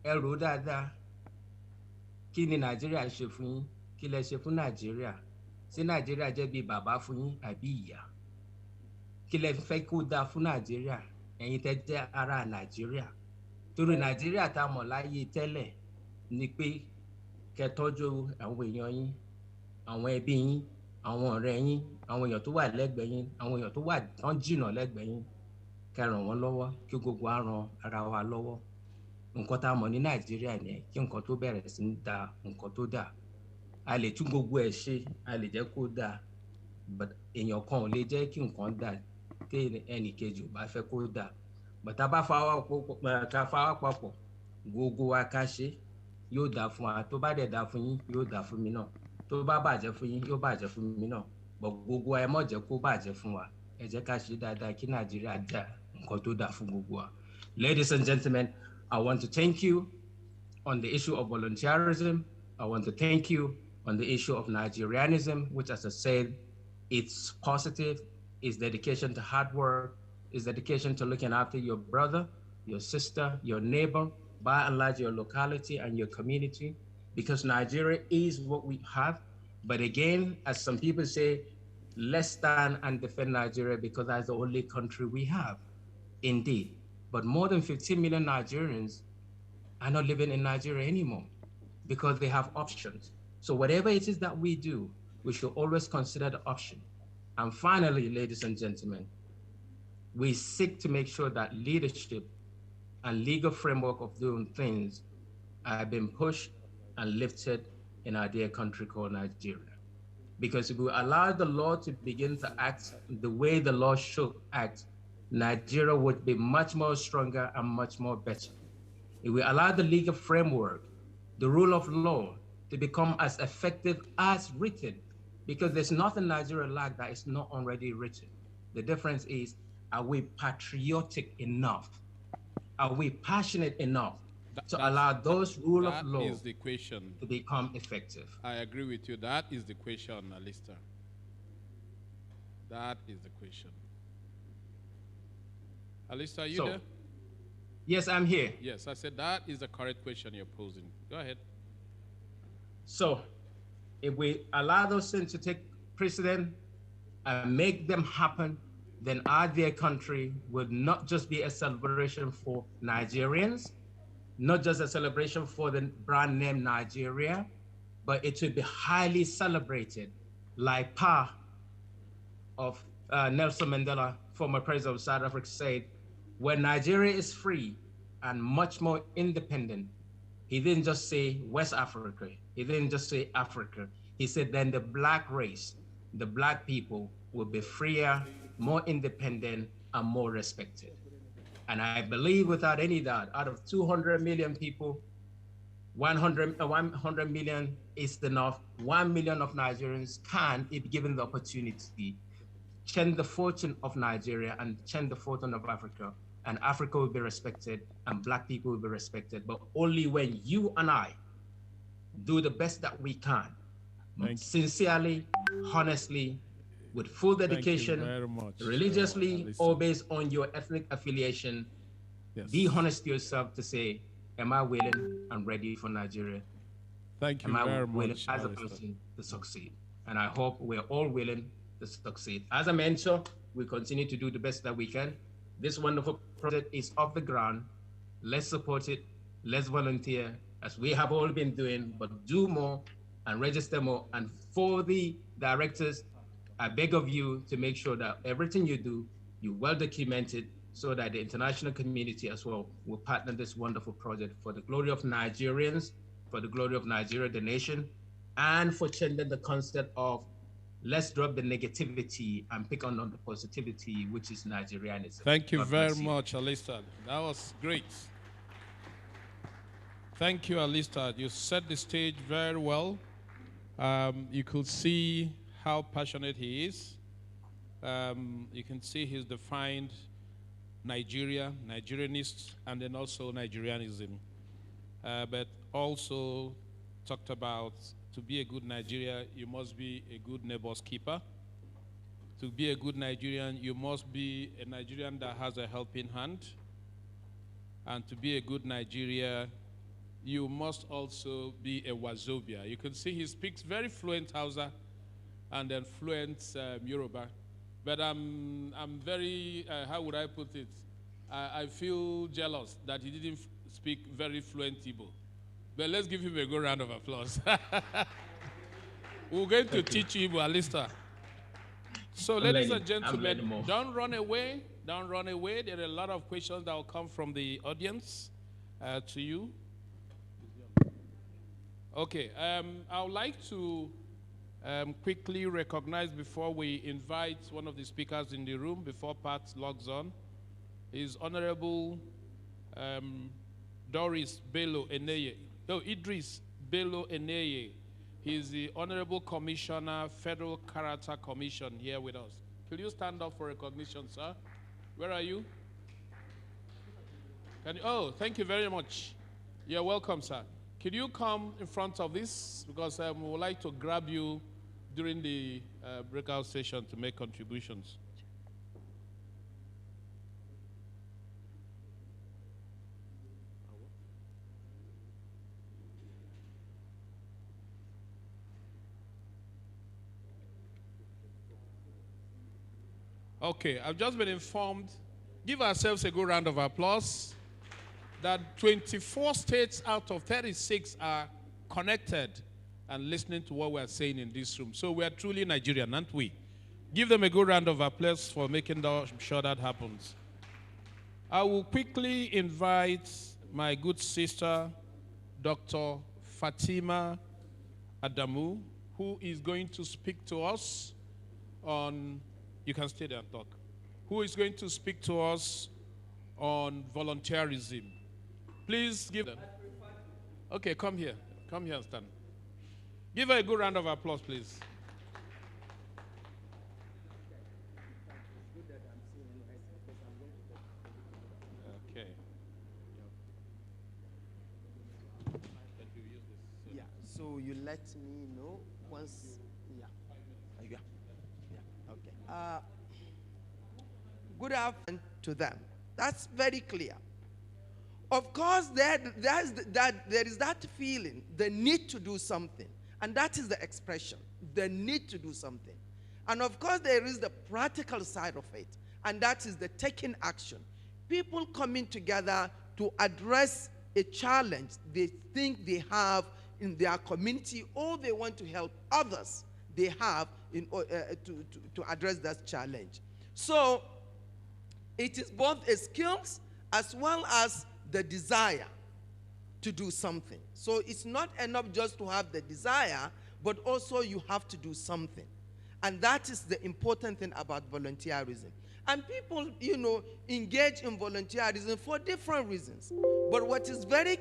ẹrù dáadáa, kí ni Nàìjíríà ṣe fún yín? Kí lẹ ṣe fún Nàìjíríà? Ṣé Nàìjíríà jẹ́ bí bàbá fún yín àbí ìyá? Kí lẹ fẹ́ kó dáa fún Nàìjíríà? Ẹ̀yin tẹ́ jẹ́ ará Nàìjíríà. Torí Nàìjíríà tá a mọ̀ láyé tẹ́lẹ̀ ni pé kẹ́ tọ́jú àwọn èèyàn yín, àwọn ẹbí yín, àwọn ọ̀rẹ́ yín, àwọn èèyàn tó wà lẹ́gbẹ̀ẹ́ yín, àwọn èèyàn tó wà tán jìnnà lẹ́gbẹ̀ẹ́ yín, kẹ́ ràn wọ́n lọ́wọ́, kí gbogbo á ran ara wa lọ́wọ́. Nǹkan tá a mọ̀ ní Nàìjíríà nìyẹn, kí nǹkan tó bẹ̀rẹ̀ sí ní da nǹkan tó dà. A lè tún gbogbo ẹ̀ ṣe, a lè jẹ́ kó dà, but èèyàn kan ò lè jẹ́ kí nǹkan dà tí ẹnì kejì ò bá fẹ́ kó dà. But tá a bá fọwọ́ papọ̀, gbogbo wa ká ṣe, yóò dà fún wa. Tó bá dẹ̀ dà fún yín, yóò dà fún mi náà. Tó bá bàjẹ́ fún yín, yóò bàjẹ́ fún mi náà. But gbogbo wa ẹ má jẹ́ kó bàjẹ́ fún wa. Ẹ jẹ́ ká ṣe dáadáa kí Nàìjíríà dà nǹkan tó dà fún gbogbo wa. Ladies and gentlemen, I want to thank you on the issue of volunteerism. I want to thank you on the issue of Nigerianism, which, as I said, it's positive, it's dedication to hard work, it's dedication to looking after your brother, your sister, your neighbor, by and large your locality and your community, because Nigeria is what we have. But again, as some people say, let's stand and defend Nigeria because that's the only country we have. Indeed. But more than 15 million Nigerians are not living in Nigeria anymore because they have options. So whatever it is that we do, we should always consider the option. And finally, ladies and gentlemen, we seek to make sure that leadership and legal framework of doing things have been pushed and lifted in our dear country called Nigeria. Because if we allow the law to begin to act the way the law should act, Nigeria would be much more stronger and much more better. If we allow the legal framework, the rule of law, to become as effective as written, because there's nothing Nigeria like that is not already written. The difference is, are we patriotic enough? Are we passionate enough to allow those rule of law is the question to become effective? I agree with you. That is the question, Alistair. That is the question. Alistair, are you there? Yes, I'm here. Yes, I said that is the correct question you're posing. Go ahead. So, if we allow those things to take precedent and make them happen, then our dear country would not just be a celebration for Nigerians, not just a celebration for the brand name Nigeria, but it would be highly celebrated, like Pa of Nelson Mandela, former president of South Africa, said, when Nigeria is free and much more independent, he didn't just say West Africa, he didn't just say Africa, he said then the black race, the black people will be freer, more independent, and more respected. And I believe without any doubt, out of 200 million people, 100 million is enough. 1 million of Nigerians can, if given the opportunity, change the fortune of Nigeria and change the fortune of Africa. And Africa will be respected and black people will be respected, but only when you and I do the best that we can, sincerely, honestly, with full dedication, religiously, or based on your ethnic affiliation. Yes. Be honest to yourself to say, am I willing and ready for Nigeria? Thank you very much. Am I willing as a person to succeed? And I hope we're all willing to succeed. As a mentor, we continue to do the best that we can. This wonderful project is off the ground. Let's support it. Let's volunteer, as we have all been doing, but do more and register more. And for the directors, I beg of you to make sure that everything you do, you well document it so that the international community as well will partner this wonderful project for the glory of Nigerians, for the glory of Nigeria, the nation, and for changing the concept of let's drop the negativity and pick on the positivity, which is Nigerianism. Thank you very much, Alistair. That was great. Thank you, Alistair. You set the stage very well. You could see how passionate he is. You can see he's defined Nigeria, Nigerianist, and then also Nigerianism. But also talked about to be a good Nigeria, you must be a good neighbor's keeper. To be a good Nigerian, you must be a Nigerian that has a helping hand. And to be a good Nigerian, you must also be a Wazobia. You can see he speaks very fluent Hausa and then fluent Yoruba. But I'm very, how would I put it? I feel jealous that he didn't speak very fluent Igbo. But let's give him a good round of applause. We're going to teach you Igbo, Alistair. So, ladies and gentlemen, don't run away. Don't run away. There are a lot of questions that will come from the audience to you. Okay, I would like to quickly recognize before we invite one of the speakers in the room, before Pat logs on, is Honorable Idris Bello Eneye. He's the Honorable Commissioner, Federal Character Commission, here with us. Could you stand up for recognition, sir? Where are you? Oh, thank you very much. You're welcome, sir. Could you come in front of this? Because we would like to grab you during the breakout session to make contributions. Okay, I've just been informed. Give ourselves a good round of applause. That 24 states out of 36 are connected and listening to what we're saying in this room. So we are truly Nigerian, aren't we? Give them a good round of applause for making sure that happens. I will quickly invite my good sister, Dr. Fatima Adamu, who is going to speak to us on, you can stay there and talk, who is going to speak to us on volunteerism. Please give them. Okay, come here. Come here and stand. Give her a good round of applause, please. Okay. Yeah, so you let me know once. Yeah. Yeah. Okay. Good afternoon to them. That's very clear. Of course, there is that feeling, the need to do something. And that is the expression, the need to do something. And of course, there is the practical side of it. And that is the taking action. People coming together to address a challenge they think they have in their community, or they want to help others they have to address that challenge. So, it is both a skills as well as the desire to do something. So it's not enough just to have the desire, but also you have to do something. And that is the important thing about volunteerism. And people, engage in volunteerism for different reasons. But what is very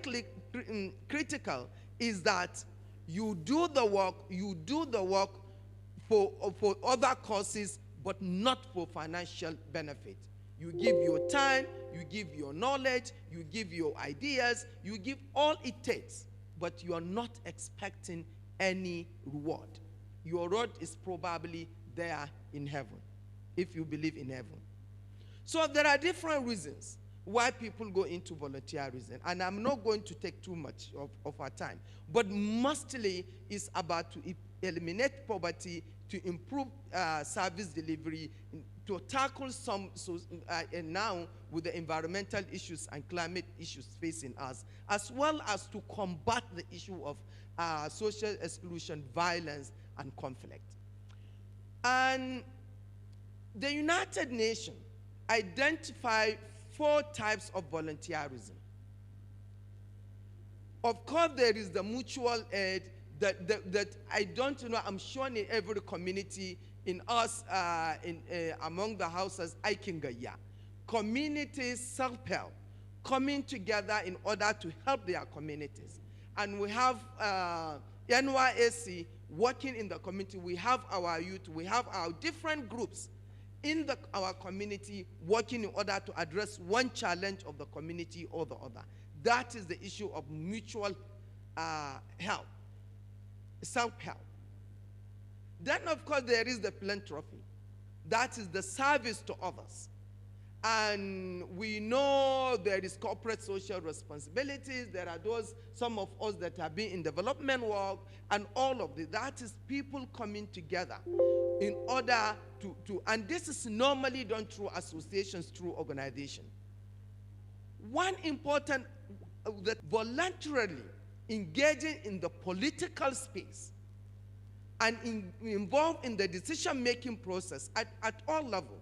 critical is that you do the work for other causes, but not for financial benefit. You give your time, you give your knowledge, you give your ideas, you give all it takes, but you are not expecting any reward. Your reward is probably there in heaven, if you believe in heaven. So there are different reasons why people go into volunteerism, and I'm not going to take too much of our time, but mostly it's about to eliminate poverty, to improve service delivery, to tackle and now with the environmental issues and climate issues facing us, as well as to combat the issue of social exclusion, violence, and conflict. And the United Nations identify 4 types of volunteerism. Of course, there is the mutual aid that I don't know, I'm sure in every community in us, among the houses, Aikingaya, communities self-help, coming together in order to help their communities. And we have NYSC working in the community. We have our youth, we have our different groups in our community working in order to address one challenge of the community or the other. That is the issue of mutual help, self-help. Then, of course, there is the philanthropy. That is the service to others. And we know there is corporate social responsibilities. There are those, some of us that have been in development work, and all of this. That is people coming together in order and this is normally done through associations, through organization. One important, that voluntarily engaging in the political space and involved in the decision-making process at all levels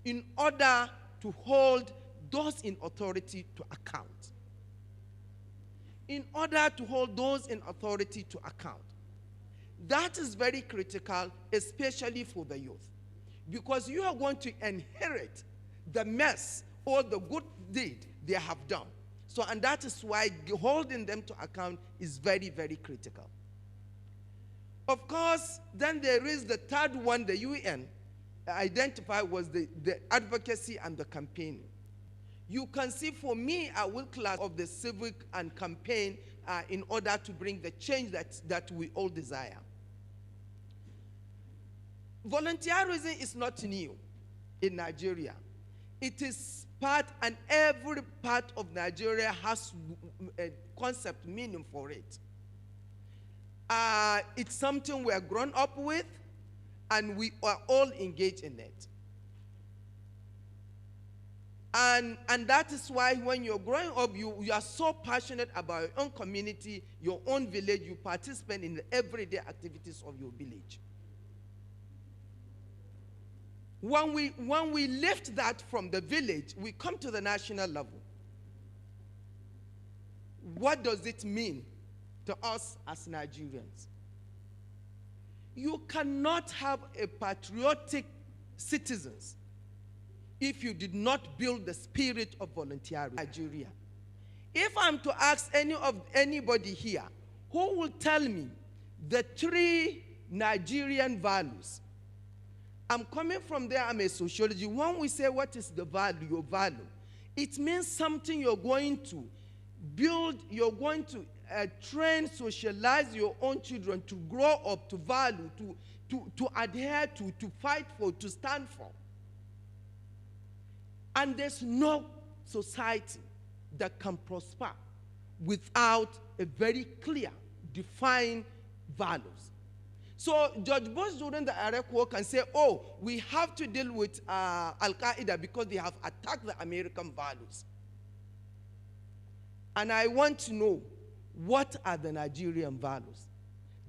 in order to hold those in authority to account. In order to hold those in authority to account. That is very critical, especially for the youth, because you are going to inherit the mess or the good deed they have done. So, and that is why holding them to account is very, very critical. Of course, then there is the third one the UN identified was the advocacy and the campaigning. You can see, for me, I will class of the civic and campaign in order to bring the change that we all desire. Volunteerism is not new in Nigeria. It is part, and every part of Nigeria has a concept, meaning for it. It's something we are grown up with, and we are all engaged in it. And that is why when you're growing up, you are so passionate about your own community, your own village, you participate in the everyday activities of your village. When we lift that from the village, we come to the national level. What does it mean to us as Nigerians? You cannot have a patriotic citizens if you did not build the spirit of volunteerism in Nigeria. If I'm to ask anybody here, who will tell me the 3 Nigerian values? I'm coming from there, I'm a sociologist. When we say what is the value, your value, it means something you're going to build, you're going to train, socialize your own children to grow up, to value, to adhere to fight for, to stand for. And there's no society that can prosper without a very clear, defined values. So George Bush during the Iraq War can say, oh, we have to deal with Al-Qaeda because they have attacked the American values. And I want to know, what are the Nigerian values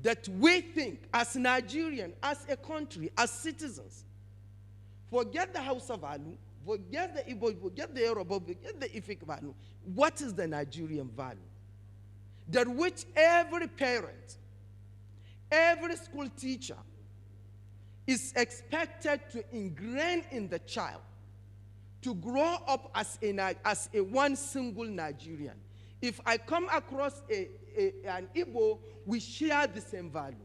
that we think as Nigerian, as a country, as citizens? Forget the Hausa value, forget the Igbo, forget the Yoruba, forget the Ifik value. What is the Nigerian value? That which every parent, every school teacher is expected to ingrain in the child to grow up as a one single Nigerian. If I come across an Igbo, we share the same value.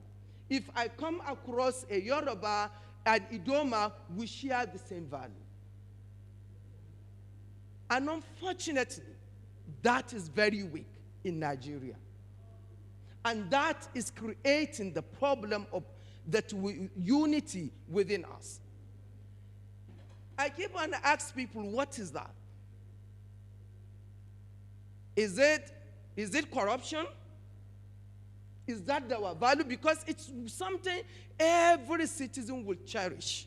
If I come across a Yoruba and Idoma, we share the same value. And unfortunately, that is very weak in Nigeria. And that is creating the problem of unity within us. I keep on asking people, what is that? Is it corruption? Is that our value? Because it's something every citizen will cherish.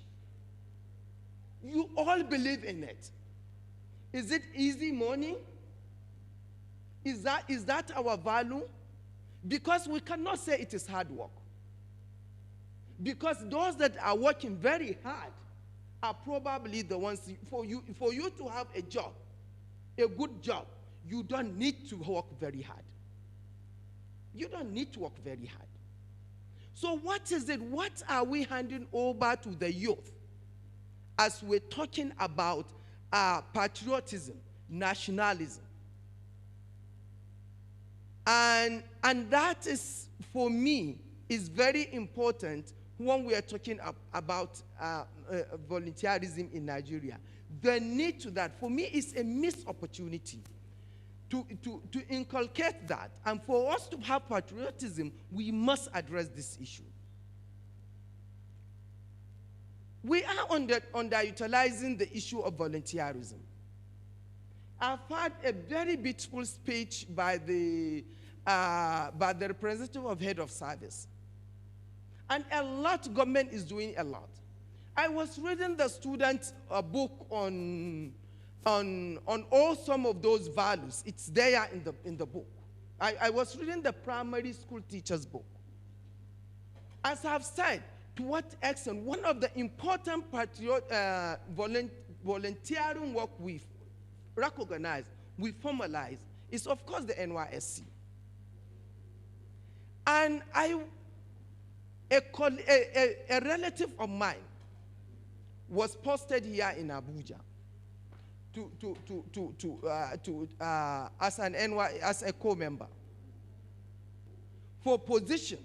You all believe in it. Is it easy money? Is that our value? Because we cannot say it is hard work. Because those that are working very hard are probably the ones, for you to have a job, a good job, you don't need to work very hard. You don't need to work very hard. So what is it? What are we handing over to the youth as we're talking about patriotism, nationalism? And that is, for me, is very important when we are talking about volunteerism in Nigeria. The need to that, for me, is a missed opportunity to inculcate that. And for us to have patriotism, we must address this issue. We are underutilizing the issue of volunteerism. I've had a very beautiful speech by the representative of head of service. And a lot, government is doing a lot. I was reading the students' book on all some of those values. It's there in the book. I was reading the primary school teacher's book. As I've said, to what extent, one of the important volunteering work we've recognized, we formalize, is of course the NYSC. And a relative of mine was posted here in Abuja as a co-member for position.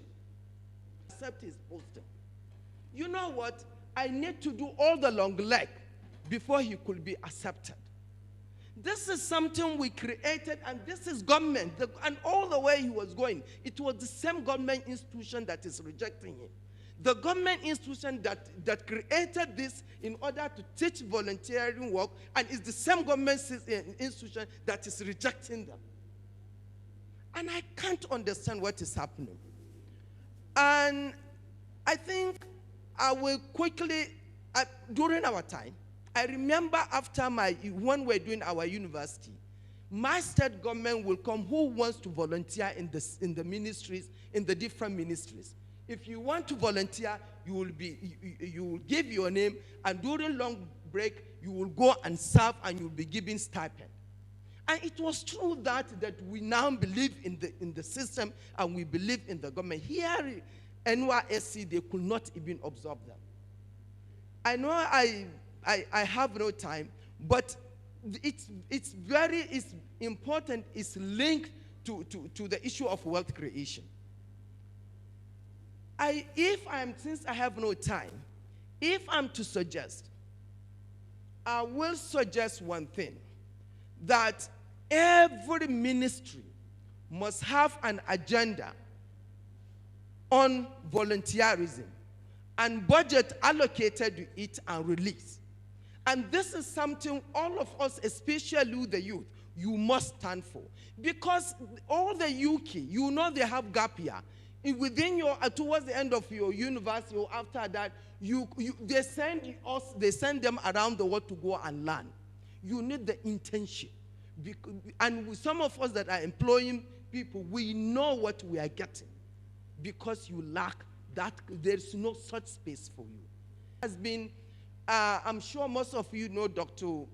Accept his posting. You know what? I need to do all the long leg before he could be accepted. This is something we created, and this is government. And all the way he was going, it was the same government institution that is rejecting him. The government institution that created this in order to teach volunteering work, and it's the same government institution that is rejecting them. And I can't understand what is happening. And I think I will quickly, during our time, I remember after when we're doing our university, my state government will come who wants to volunteer in the ministries, in the different ministries. If you want to volunteer, you will give your name, and during long break, you will go and serve, and you'll be given stipend. And it was true that we now believe in the system, and we believe in the government. Here, NYSC, they could not even absorb them. I know I have no time, but it's important. It's linked to the issue of wealth creation. Since I have no time, if I'm to suggest, I will suggest one thing, that every ministry must have an agenda on volunteerism and budget allocated to it and release. And this is something all of us, especially the youth, you must stand for. Because all the UK, you know they have gap year. Within towards the end of your university or after that, they send them around the world to go and learn. You need the internship. And some of us that are employing people, we know what we are getting. Because you lack that, there's no such space for you. Has been, I'm sure most of you know Dr.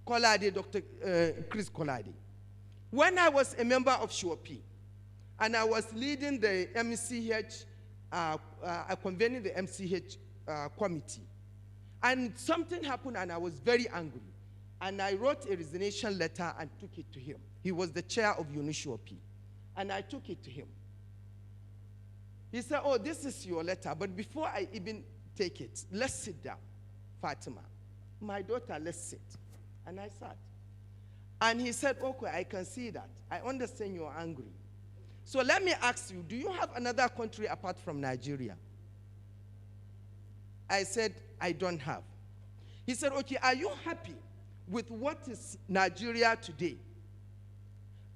Kolade, Dr. Chris Kolade. When I was a member of SHOP, and I was leading the MCH, convening the MCH committee, and something happened, and I was very angry. And I wrote a resignation letter and took it to him. He was the chair of UNISHOP. And I took it to him. He said, oh, this is your letter. But before I even take it, let's sit down, Fatima. My daughter, let's sit. And I sat. And he said, okay, I can see that. I understand you're angry. So let me ask you, do you have another country apart from Nigeria? I said, I don't have. He said, okay, are you happy with what is Nigeria today?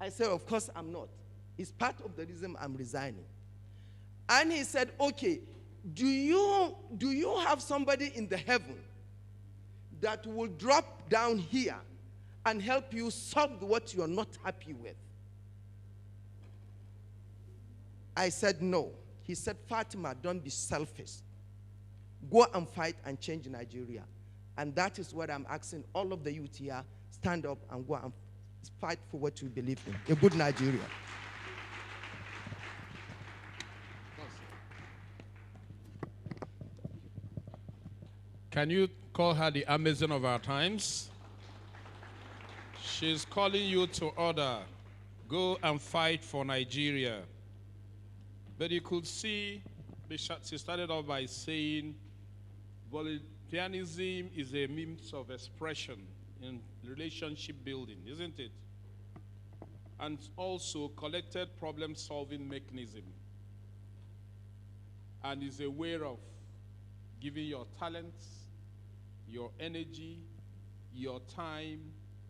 I said, of course I'm not. It's part of the reason I'm resigning. And he said, okay, do you have somebody in the heaven that will drop down here and help you solve what you're not happy with? I said, no. He said, Fatima, don't be selfish. Go and fight and change Nigeria. And that is what I'm asking all of the youth here, stand up and go and fight for what you believe in, a good Nigeria. Can you call her the Amazon of our times? She's calling you to order. Go and fight for Nigeria. But you could see, she started off by saying, volunteerism is a means of expression in relationship building, isn't it? And also collected problem-solving mechanism. and is aware of giving your talents, your energy, your time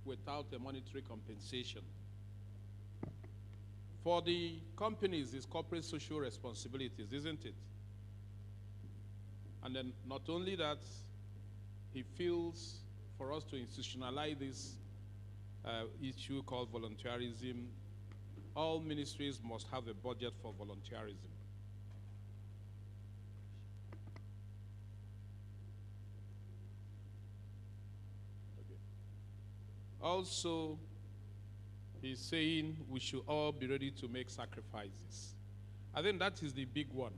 without a monetary compensation. For the companies, it's corporate social responsibilities, isn't it? And then not only that, he feels for us to institutionalize this issue called volunteerism, all ministries must have a budget for volunteerism. Okay. Also, he's saying we should all be ready to make sacrifices. I think that is the big one.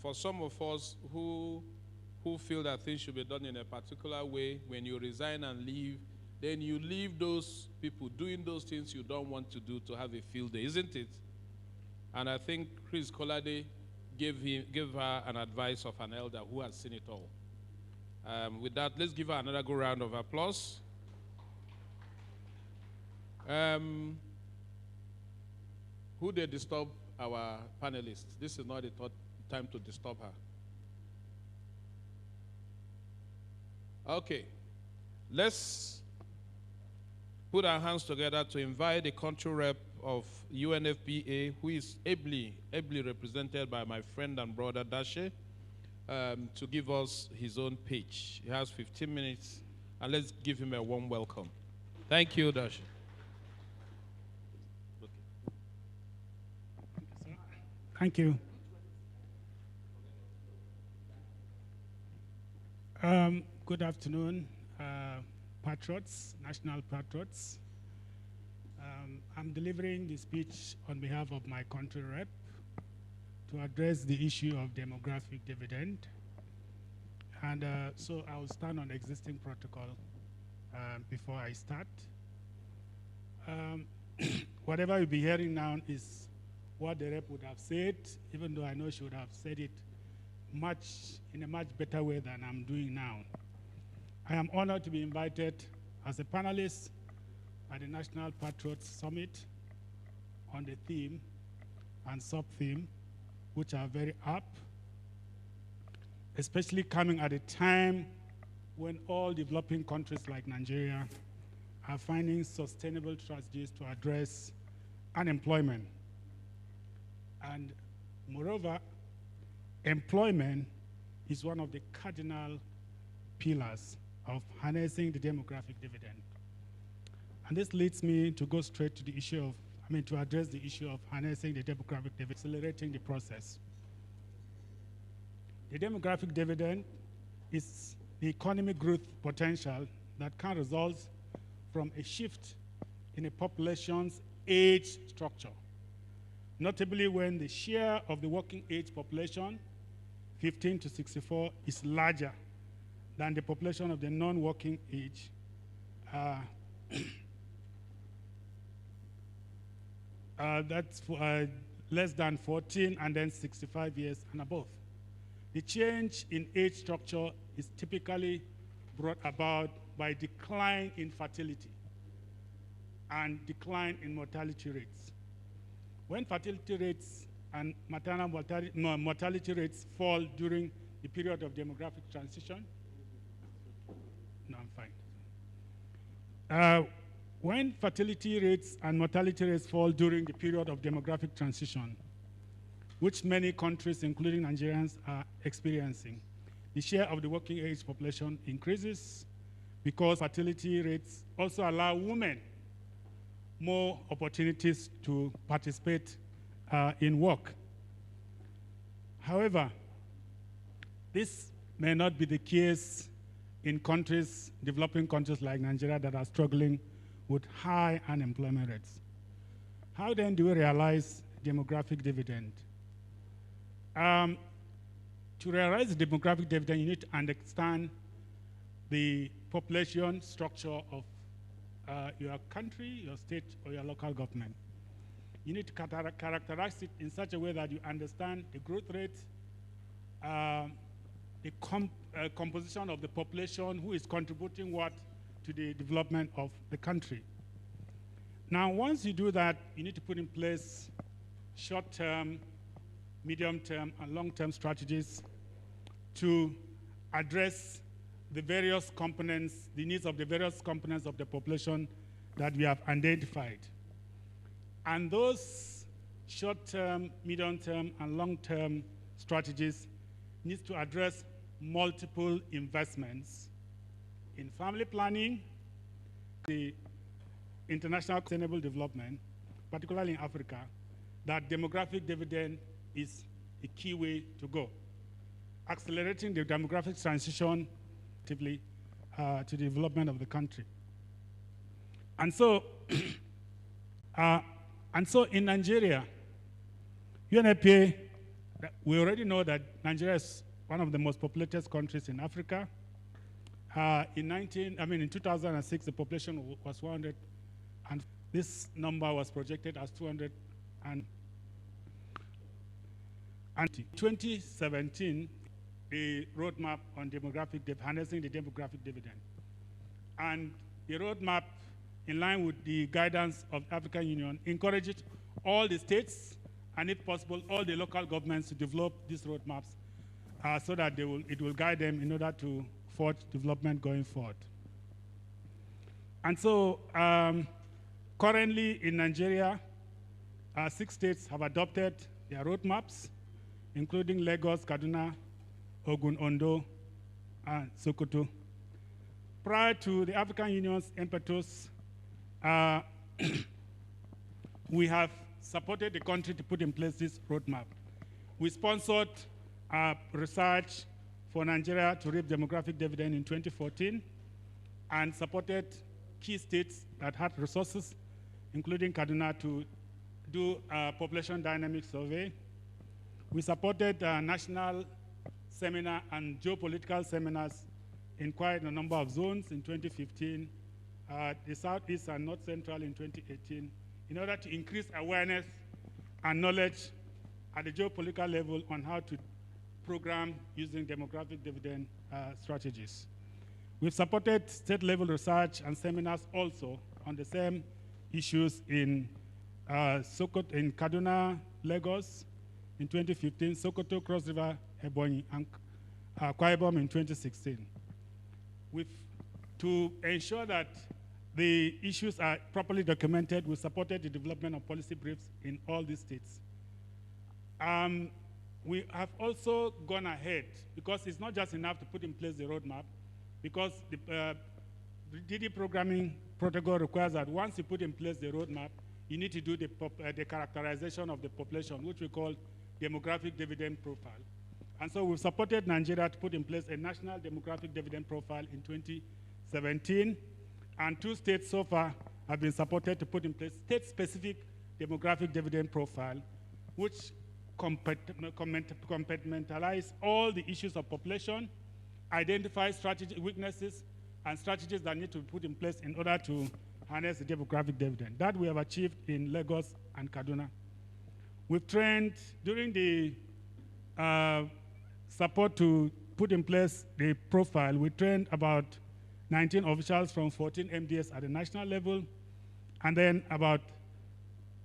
For some of us who feel that things should be done in a particular way, when you resign and leave, then you leave those people doing those things you don't want to do to have a field day, isn't it? And I think Chris Kolade gave her an advice of an elder who has seen it all. With that, let's give her another good round of applause. Who did disturb our panelists? This is not the time to disturb her. Okay, let's put our hands together to invite the country rep of UNFPA, who is ably represented by my friend and brother Dashe, to give us his own pitch. He has 15 minutes, and let's give him a warm welcome. Thank you, Dashe. Thank you. Good afternoon, Patriots, National Patriots. I'm delivering the speech on behalf of my country rep to address the issue of demographic dividend. And so I'll stand on existing protocol before I start. Whatever you'll be hearing now is what the rep would have said, even though I know she would have said it in a much better way than I'm doing now. I am honored to be invited as a panelist at the National Patriots Summit on the theme and sub-theme, which are very apt, especially coming at a time when all developing countries like Nigeria are finding sustainable strategies to address unemployment. And moreover, employment is one of the cardinal pillars of harnessing the demographic dividend. And this leads me to go straight to the issue of, to address the issue of harnessing the demographic dividend, accelerating the process. The demographic dividend is the economic growth potential that can result from a shift in a population's age structure, notably when the share of the working age population, 15 to 64, is larger than the population of the non-working age. That's less than 14 and then 65 years and above. The change in age structure is typically brought about by decline in fertility and decline in mortality rates. When fertility rates and maternal mortality rates fall during the period of demographic transition, when fertility rates and mortality rates fall during the period of demographic transition, which many countries, including Nigerians, are experiencing, the share of the working age population increases because fertility rates also allow women more opportunities to participate in work. However, this may not be the case in countries, developing countries like Nigeria that are struggling with high unemployment rates. How then do we realize demographic dividend? To realize the demographic dividend, you need to understand the population structure of your country, your state, or your local government. You need to characterize it in such a way that you understand the growth rate, the composition of the population, who is contributing what to the development of the country. Now, once you do that, you need to put in place short-term medium-term, and long-term strategies to address the various components, the needs of the various components of the population that we have identified. And those short-term, medium-term, and long-term strategies need to address multiple investments in family planning, the international sustainable development, particularly in Africa, that demographic dividend is a key way to go. Accelerating the demographic transition to the development of the country. And so, in Nigeria, UNFPA, we already know that Nigeria is one of the most populated countries in Africa. In 2006, the population was 100, and this number was projected as 200. And in 2017, the roadmap on harnessing the demographic dividend. And the roadmap, in line with the guidance of the African Union, encourages all the states, and if possible, all the local governments to develop these roadmaps so that it will guide them in order to forge development going forward. And so, currently in Nigeria, 6 states have adopted their roadmaps, including Lagos, Kaduna, Ogun, Ondo, and Sokoto. Prior to the African Union's impetus, we have supported the country to put in place this roadmap. We sponsored research for Nigeria to reap demographic dividend in 2014 and supported key states that had resources, including Kaduna, to do a population dynamic survey. We supported national seminar and geopolitical seminars in quite a number of zones in 2015, the Southeast and North Central in 2018, in order to increase awareness and knowledge at the geopolitical level on how to program using demographic dividend strategies. We've supported state-level research and seminars also on the same issues in Sokoto, in Kaduna, Lagos in 2015, Sokoto, Cross River, Ebonyi, and Akwa Ibom in 2016. To ensure that the issues are properly documented, we supported the development of policy briefs in all these states. We have also gone ahead, because it's not just enough to put in place the roadmap, because the DD programming protocol requires that once you put in place the roadmap, you need to do the characterization of the population, which we call demographic dividend profile. And so we've supported Nigeria to put in place a national demographic dividend profile in 2017, and 2 states so far have been supported to put in place state-specific demographic dividend profile, which compartmentalize all the issues of population, identify strategic weaknesses and strategies that need to be put in place in order to harness the demographic dividend. That we have achieved in Lagos and Kaduna. We've trained, during the support to put in place the profile, we trained about 19 officials from 14 MDS at the national level, and then about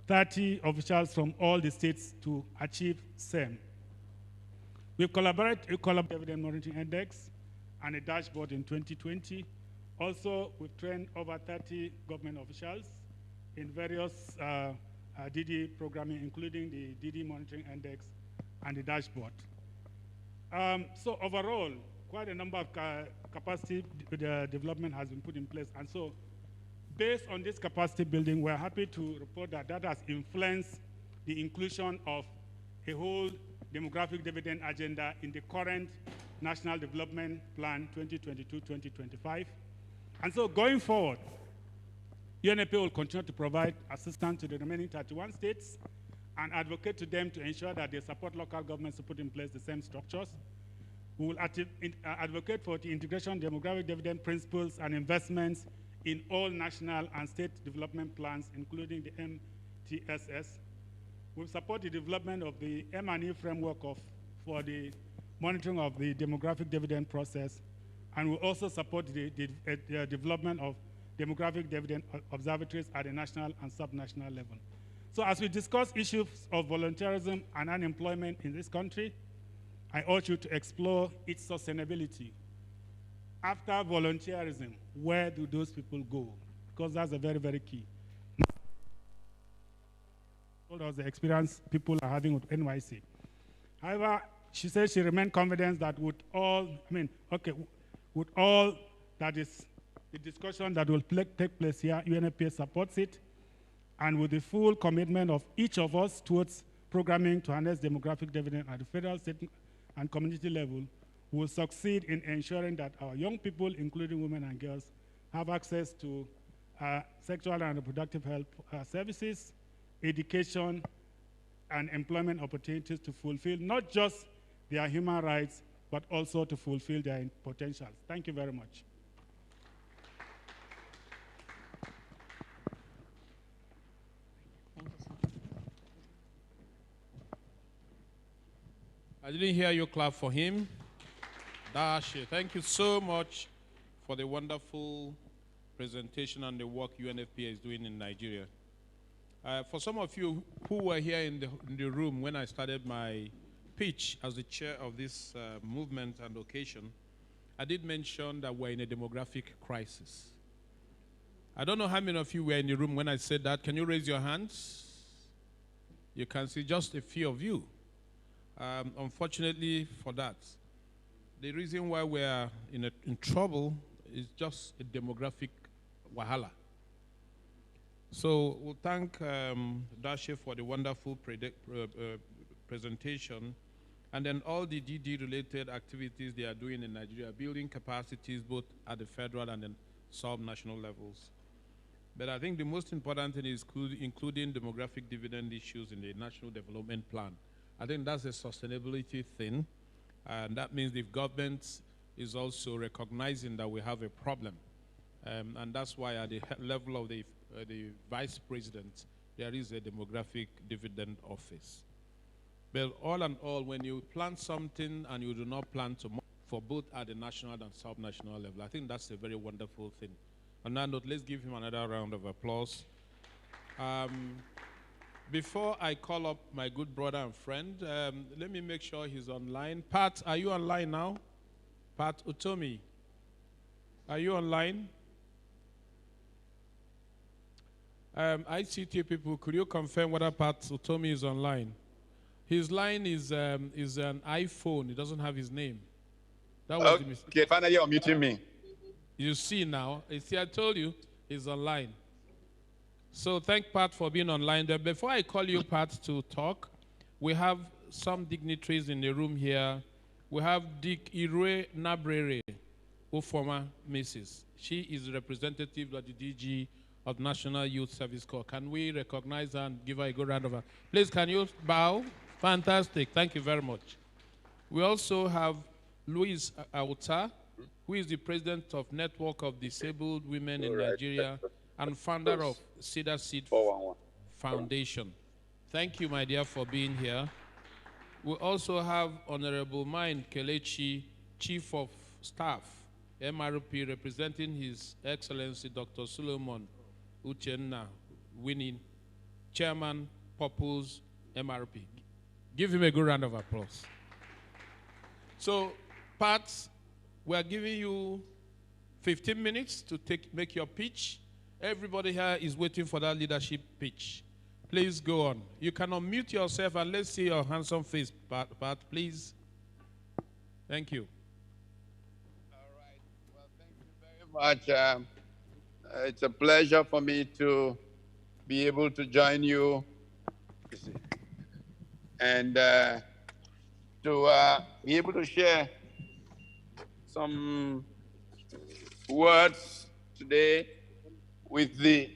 30 officials from all the states to achieve same. We've collaborated with Dividend Monitoring Index and a dashboard in 2020. Also, we've trained over 30 government officials in various DD programming, including the DD Monitoring Index and the dashboard. So overall, quite a number of capacity development has been put in place. And so, based on this capacity building, we're happy to report that that has influenced the inclusion of a whole demographic dividend agenda in the current National Development Plan 2022-2025. And so going forward, UNFPA will continue to provide assistance to the remaining 31 states and advocate to them to ensure that they support local governments to put in place the same structures. We will advocate for the integration of demographic dividend principles and investments in all national and state development plans, including the MTSS. We'll support the development of the M&E framework for the monitoring of the demographic dividend process, and we'll also support the development of demographic dividend observatories at the national and subnational level. So as we discuss issues of volunteerism and unemployment in this country, I urge you to explore its sustainability. After volunteerism, where do those people go? Because that's a very, very key. Told us the experience people are having with NYC. However, she said she remained confident that with all that is the discussion that will take place here, UNFPA supports it, and with the full commitment of each of us towards programming to harness demographic dividend at the federal, state, and community level, we will succeed in ensuring that our young people, including women and girls, have access to sexual and reproductive health services, education, and employment opportunities to fulfill not just their human rights, but also to fulfill their potentials. Thank you very much. I didn't hear you clap for him. Dashi, thank you so much for the wonderful presentation and the work UNFPA is doing in Nigeria. For some of you who were here in the room when I started my pitch as the chair of this movement and occasion, I did mention that we're in a demographic crisis. I don't know how many of you were in the room when I said that. Can you raise your hands? You can see just a few of you. Unfortunately for that, the reason why we're in trouble is just a demographic wahala. So we'll thank Dashi for the wonderful presentation, and then all the DD-related activities they are doing in Nigeria, building capacities both at the federal and then sub-national levels. But I think the most important thing is including demographic dividend issues in the National Development Plan. I think that's a sustainability thing, and that means the government is also recognizing that we have a problem. And that's why at the level of the vice president, there is a demographic dividend office. But all in all, when you plan something and you do not plan to for both at the national and sub-national level, I think that's a very wonderful thing. On that note, let's give him another round of applause. Before I call up my good brother and friend, let me make sure he's online. Pat, are you online now? Pat Utomi, are you online? ICT people, could you confirm whether Pat Utomi is online? His line is an iPhone. It doesn't have his name. That was the mistake. Okay, finally you're muting me. You see now. You see, I told you, he's online. So thank Pat for being online there. Before I call you, Pat, to talk, we have some dignitaries in the room here. We have Dick Irwe Nabrere, former Mrs. She is representative of the DG of National Youth Service Corps. Can we recognize her and give her a good round of applause? Please, can you bow? Fantastic. Thank you very much. We also have Louise Auta, who is the president of Network of Disabled Women in Nigeria and founder of Cedar Seed Foundation. Thank you, my dear, for being here. We also have Honorable Mine Kelechi, Chief of Staff, MRP, representing His Excellency Dr. Solomon Uchenna Winning, Chairman, Purpose, MRP. Give him a good round of applause. So, Pat, we are giving you 15 minutes to make your pitch. Everybody here is waiting for that leadership pitch. Please go on. You can unmute yourself and let's see your handsome face, Pat, please. Thank you. All right. Well, thank you very much. It's a pleasure for me to be able to join you and to be able to share some words today with the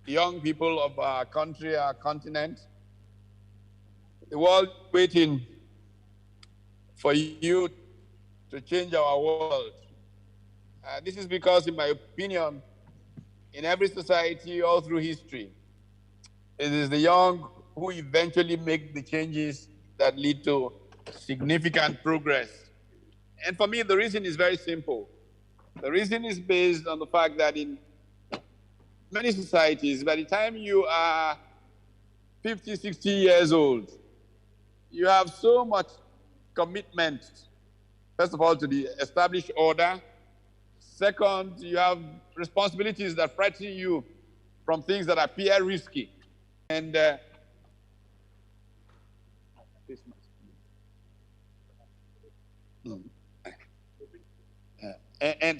young people of our country, our continent. The world waiting for you to change our world. This is because, in my opinion, in every society all through history, it is the young who eventually make the changes that lead to significant progress. And for me, the reason is very simple. The reason is based on the fact that in many societies, by the time you are 50, 60 years old, you have so much commitment, first of all, to the established order. Second, you have responsibilities that frighten you from things that appear risky. And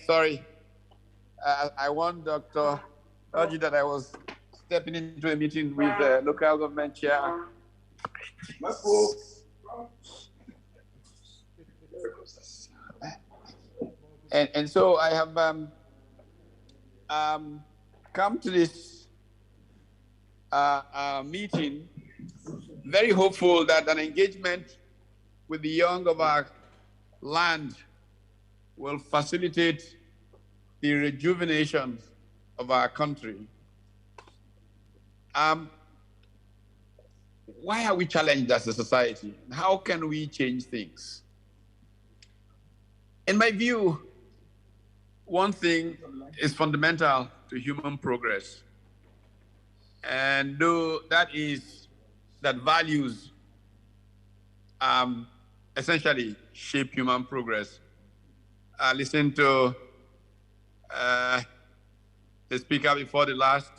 sorry, I want Dr. Oji that I was stepping into a meeting with the local government chair. And so I have come to this meeting very hopeful that an engagement with the young of our land will facilitate the rejuvenation of our country. Why are we challenged as a society? How can we change things? In my view, one thing is fundamental to human progress, and that is that values essentially shape human progress. I listened to the speaker before the last,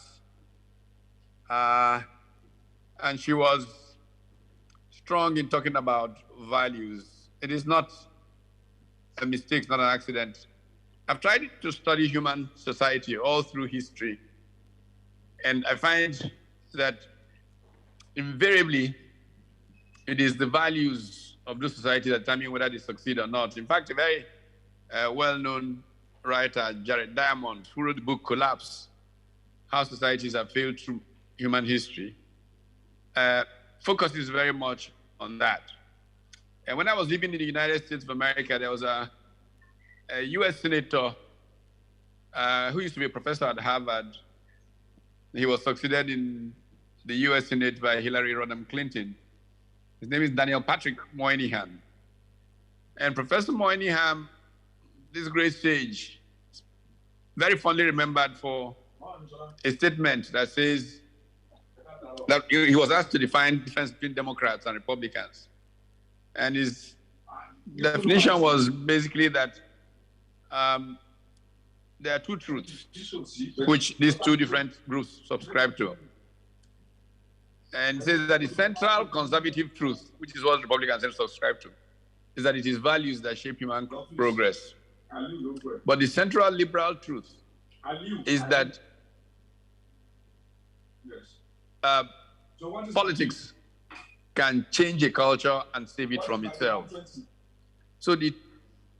and she was strong in talking about values. It is not a mistake, it's not an accident. I've tried to study human society all through history, and I find that invariably it is the values of the society that determine whether they succeed or not. In fact, a very well-known writer, Jared Diamond, who wrote the book Collapse, How Societies Have Failed Through Human History, focuses very much on that. And when I was living in the United States of America, there was a US senator who used to be a professor at Harvard. He was succeeded in the US Senate by Hillary Rodham Clinton. His name is Daniel Patrick Moynihan. And Professor Moynihan, this great sage, very fondly remembered for a statement that says that he was asked to define the difference between Democrats and Republicans. And his definition was basically that there are two truths which these two different groups subscribe to. And says that the central conservative truth, which is what Republicans subscribe to, is that it is values that shape human progress. But the central liberal truth is that politics can change a culture and save it from itself. So the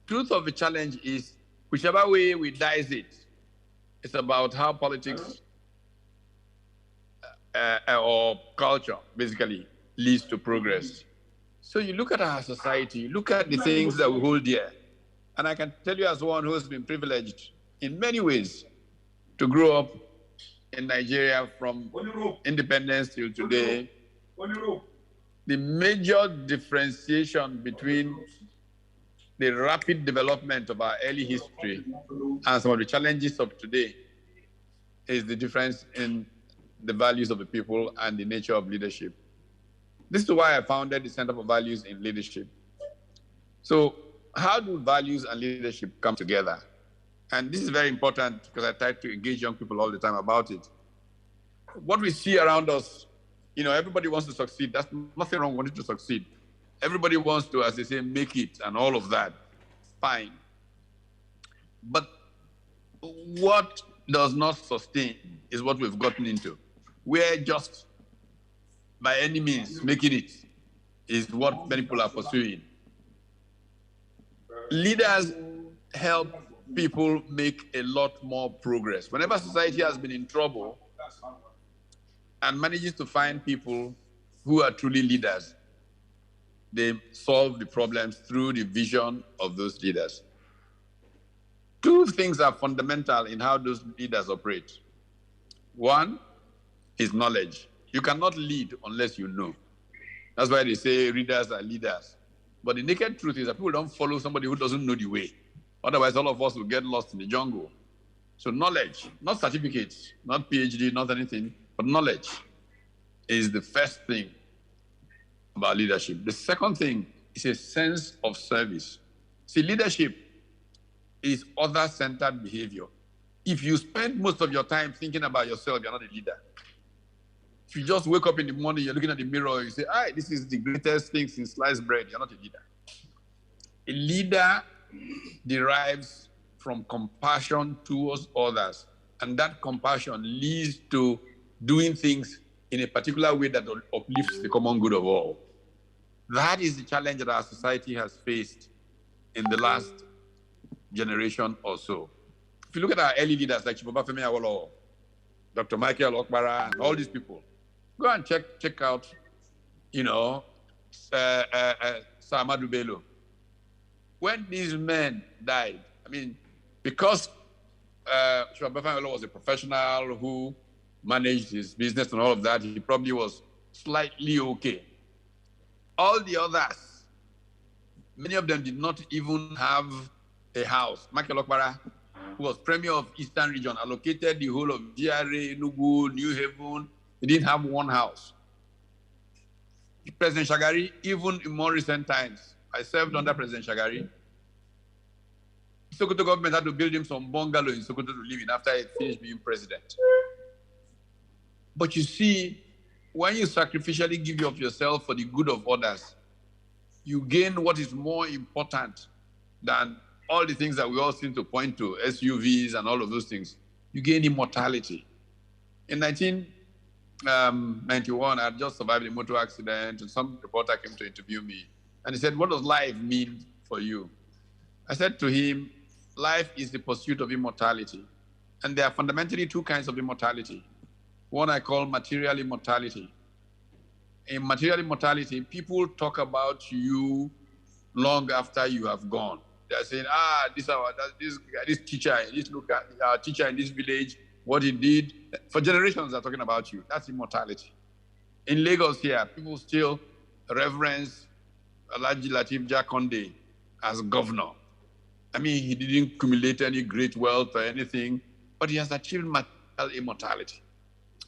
truth of the challenge is, whichever way we dice it, it's about how politics or culture basically leads to progress. So you look at our society, look at the things that we hold dear. And I can tell you as one who has been privileged in many ways to grow up in Nigeria from independence till today, the major differentiation between the rapid development of our early history and some of the challenges of today is the difference in the values of the people and the nature of leadership. This is why I founded the Center for Values in Leadership. So how do values and leadership come together? And this is very important because I try to engage young people all the time about it. What we see around us, everybody wants to succeed. That's nothing wrong wanting to succeed. Everybody wants to, as they say, make it and all of that. Fine. But what does not sustain is what we've gotten into. We're just, by any means, making it is what many people are pursuing. Leaders help people make a lot more progress. Whenever society has been in trouble and manages to find people who are truly leaders, they solve the problems through the vision of those leaders. Two things are fundamental in how those leaders operate. One is knowledge. You cannot lead unless you know. That's why they say readers are leaders. But the naked truth is that people don't follow somebody who doesn't know the way. Otherwise, all of us will get lost in the jungle. So knowledge, not certificates, not PhD, not anything, but knowledge is the first thing about leadership. The second thing is a sense of service. See, leadership is other-centered behavior. If you spend most of your time thinking about yourself, you're not a leader. If you just wake up in the morning, you're looking at the mirror, you say, this is the greatest thing since sliced bread, you're not a leader. A leader derives from compassion towards others, and that compassion leads to doing things in a particular way that uplifts the common good of all. That is the challenge that our society has faced in the last generation or so. If you look at our early leaders like Chief Obafemi Awolowo, Dr. Michael Okpara, and all these people, go and check out, Sir Ahmadu Bello. When these men died, because Chief Obafemi Awolowo was a professional who managed his business and all of that, he probably was slightly okay. All the others, many of them did not even have a house. Michael Okpara, who was Premier of Eastern Region, allocated the whole of GRA, Enugu, New Haven. He didn't have one house. President Shagari, even in more recent times, I served under President Shagari. Sokoto government had to build him some bungalow in Sokoto to live in after he finished being president. But you see, when you sacrificially give of yourself for the good of others, you gain what is more important than all the things that we all seem to point to, SUVs and all of those things. You gain immortality. In 1991, I had just survived a motor accident, and some reporter came to interview me. And he said, "What does life mean for you?" I said to him, "Life is the pursuit of immortality. And there are fundamentally two kinds of immortality. One I call material immortality. In material immortality, people talk about you long after you have gone. They're saying, this teacher, our teacher in this village, what he did. For generations, they're talking about you. That's immortality. In Lagos here, people still reverence Alhaji Lateef Jakonde as governor. He didn't accumulate any great wealth or anything, but he has achieved material immortality.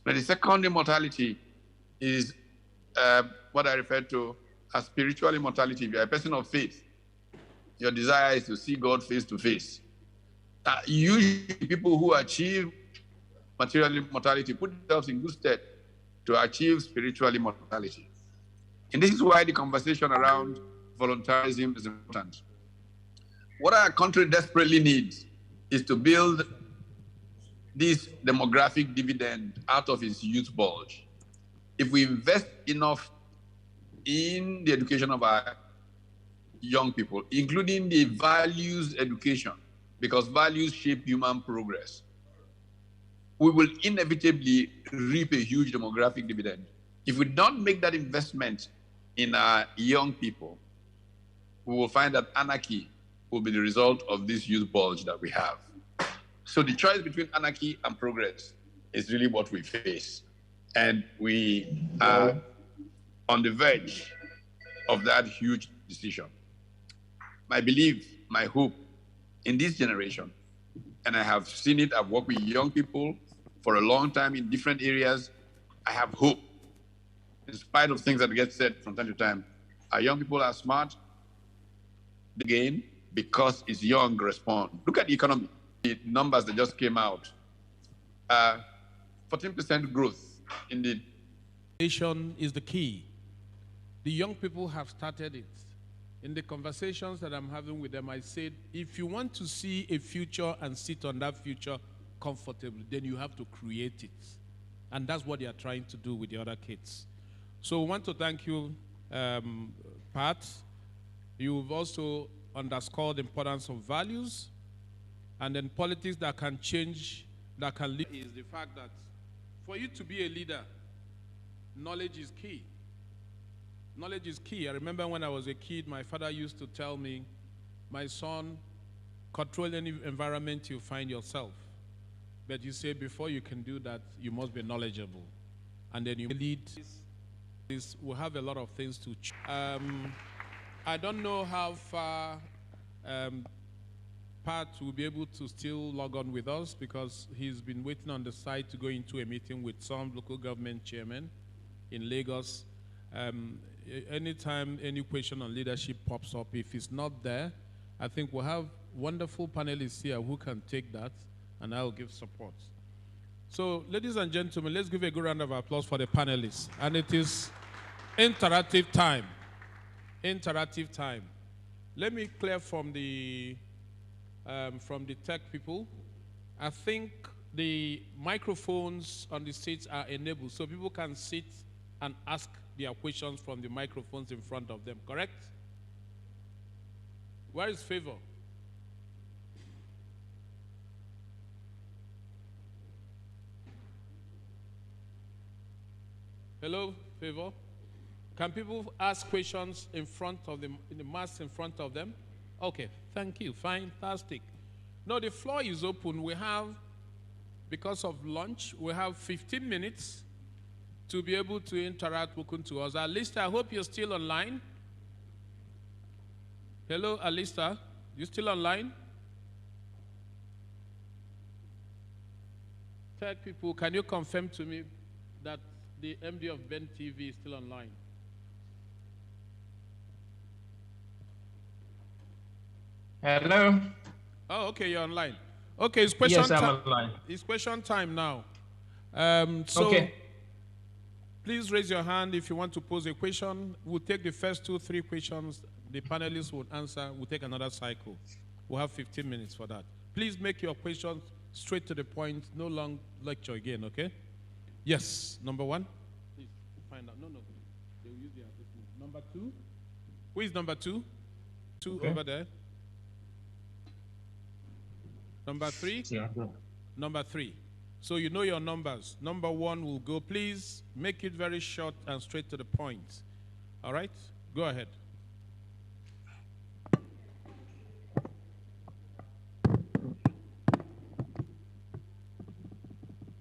Now, the second immortality is what I refer to as spiritual immortality. If you're a person of faith, your desire is to see God face to face. Usually, people who achieve material immortality put themselves in good stead to achieve spiritual immortality. And this is why the conversation around volunteerism is important. What our country desperately needs is to build this demographic dividend out of its youth bulge. If we invest enough in the education of our young people, including the values education, because values shape human progress, we will inevitably reap a huge demographic dividend. If we don't make that investment in our young people, we will find that anarchy will be the result of this youth bulge that we have. So the choice between anarchy and progress is really what we face. And we are on the verge of that huge decision. My belief, my hope in this generation, and I have seen it, I've worked with young people for a long time in different areas. I have hope, in spite of things that get said from time to time. Our young people are smart. Again, because it's young, respond. Look at the economy. The numbers that just came out. 14% growth in the nation is the key. The young people have started it. In the conversations that I'm having with them, I said, if you want to see a future and sit on that future comfortably, then you have to create it. And that's what they are trying to do with the other kids. So we want to thank you, Pat. You've also underscored the importance of values, and then politics that can change, that can lead, is the fact that for you to be a leader, knowledge is key. Knowledge is key. I remember when I was a kid, my father used to tell me, my son, control any environment you find yourself. But you say before you can do that, you must be knowledgeable. And then you lead. We'll have a lot of things to choose. I don't know how far Pat will be able to still log on with us because he's been waiting on the side to go into a meeting with some local government chairman in Lagos. Anytime any question on leadership pops up, if it's not there, I think we'll have wonderful panelists here who can take that, and I'll give support. So, ladies and gentlemen, let's give a good round of applause for the panelists. And it is interactive time. Interactive time. Let me clear from the tech people. I think the microphones on the seats are enabled, so people can sit and ask their questions from the microphones in front of them, correct? Where is Favor? Hello, Favor? Can people ask questions in front of them, in the mask in front of them? Okay, thank you, fantastic. Now the floor is open. We have, because of lunch, we have 15 minutes to be able to interact with to us. Alista, I hope you're still online. Hello, Alista, you still online? Tech people, can you confirm to me that the MD of Ben TV is still online? Hello? Oh, okay, you're online. Okay, it's question yes, I'm time. online. It's question time now. Okay. Please raise your hand if you want to pose a question. We'll take the first 2-3 questions. The panelists will answer. We'll take another cycle. We'll have 15 minutes for that. Please make your questions straight to the point. No long lecture again, okay? Yes, number one. Please find out. No. They will use the assessment. Number two. Who is number two? Two okay. over there. Number three. Yeah. Number three. So you know your numbers. Number one will go. Please make it very short and straight to the point. All right? Go ahead.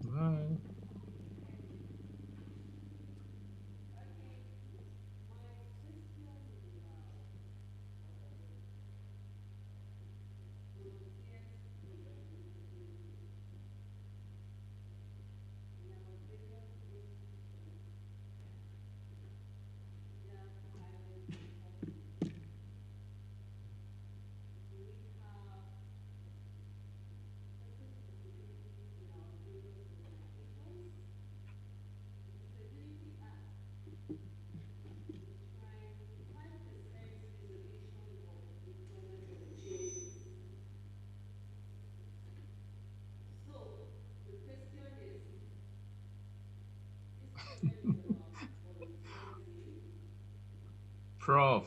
Bye. Prof.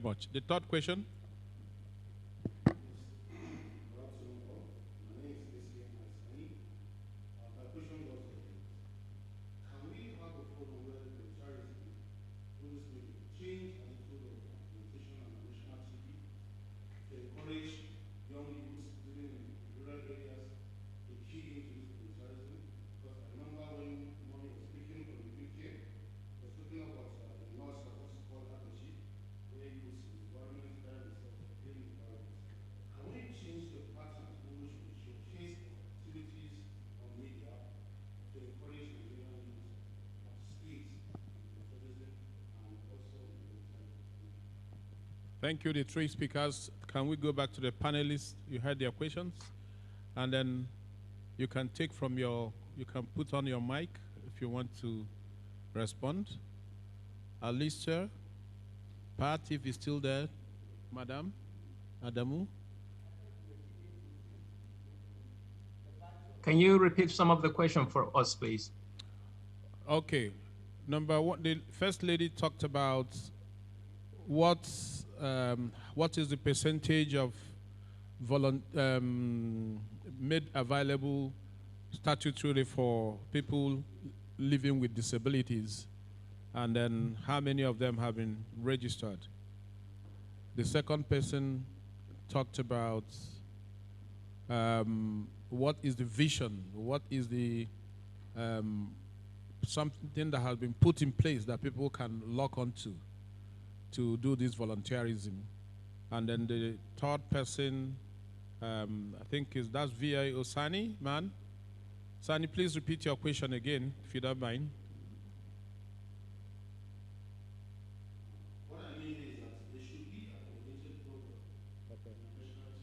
Much. The third question. Thank you, the three speakers. Can we go back to the panelists? You heard their questions. And then you can take from you can put on your mic if you want to respond. Alistair, Pat, if he's still there, Madam, Adamu. Can you repeat some of the question for us, please? Okay. Number one, the First Lady talked about what is the percentage of made available statutorily for people living with disabilities, and then how many of them have been registered. The second person talked about what is the vision, what is the something that has been put in place that people can lock onto to do this volunteerism. And then the third person, I think that's V.I. Osani, man. Sani, please repeat your question again, if you don't mind. What I mean is that there should be a coordinated program on the national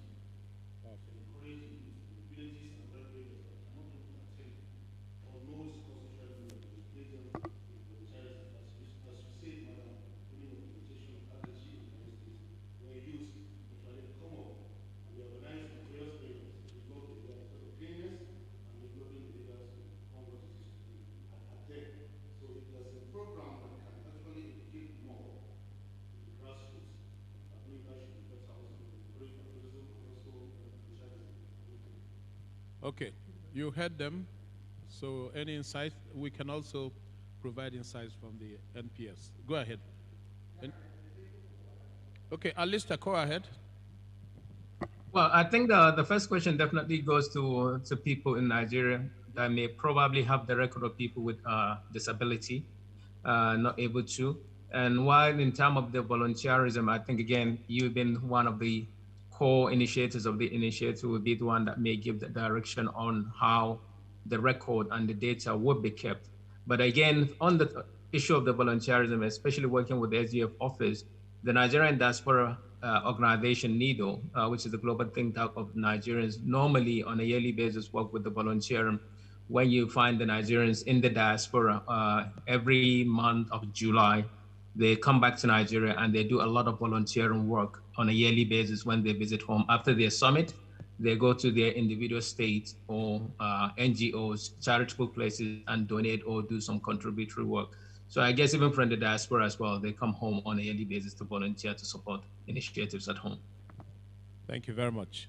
team encouraging abilities and other areas that cannot be attend or know this conceptual movement to play them volunteerism. As you said, Madam, during the presentation of allergy in the United States, where youth actually come up and we organize in various areas. We go to the areas of cleanliness and we go to the areas of what it is to be attend. So if there's a program that can actually educate more to the grassroots, I believe that should be better also to encourage patriotism and also volunteerism. Okay, you heard them. So any insight, we can also provide insights from the NPS. Go ahead. Okay, Alistair, go ahead. Well, I think the first question definitely goes to people in Nigeria that may probably have the record of people with disability, not able to. And while in terms of the volunteerism, I think, again, you've been one of the core initiators of the initiative, will be the one that may give the direction on how the record and the data would be kept. But again, on the issue of the volunteerism, especially working with the SDF office, the Nigerian Diaspora Organization, NIDO, which is the global think tank of Nigerians, normally on a yearly basis work with the volunteerism. When you find the Nigerians in the diaspora, every month of July, they come back to Nigeria and they do a lot of volunteering work on a yearly basis when they visit home. After their summit, they go to their individual states or NGOs, charitable places, and donate or do some contributory work. So I guess even from the diaspora as well, they come home on a yearly basis to volunteer to support initiatives at home. Thank you very much.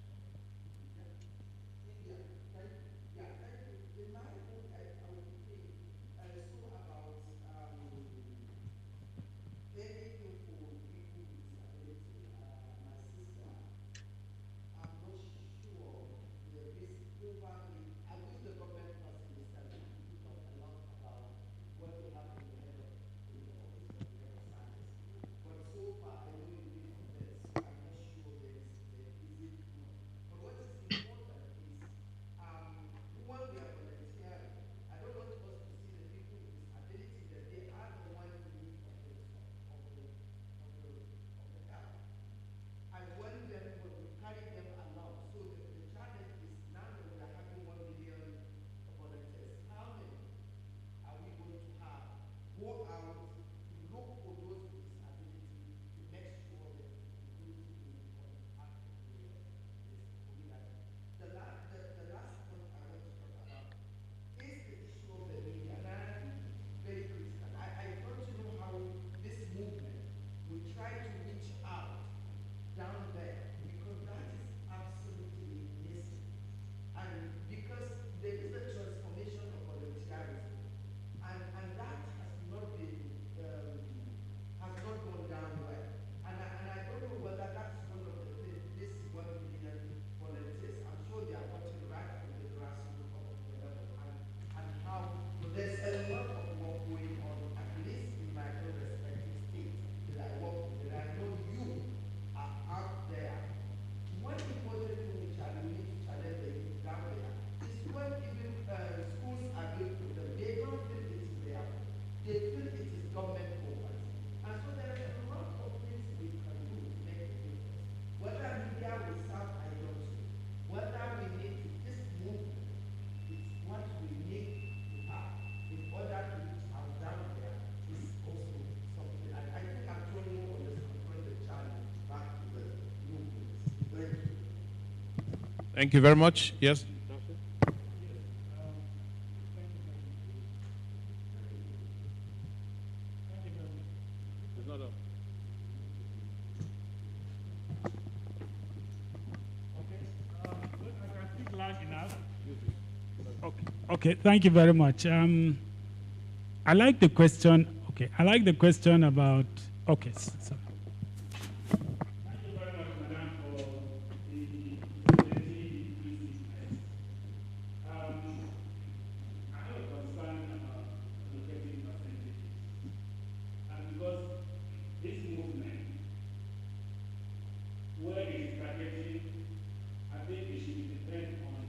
Thank you very much. Yes. Okay, thank you very much. I like the question. Okay, I like the question about. Okay, sorry. Thank you very much, Madam, for the I have a concern about allocating percentages, and because this movement, where it is targeting, I think it should depend on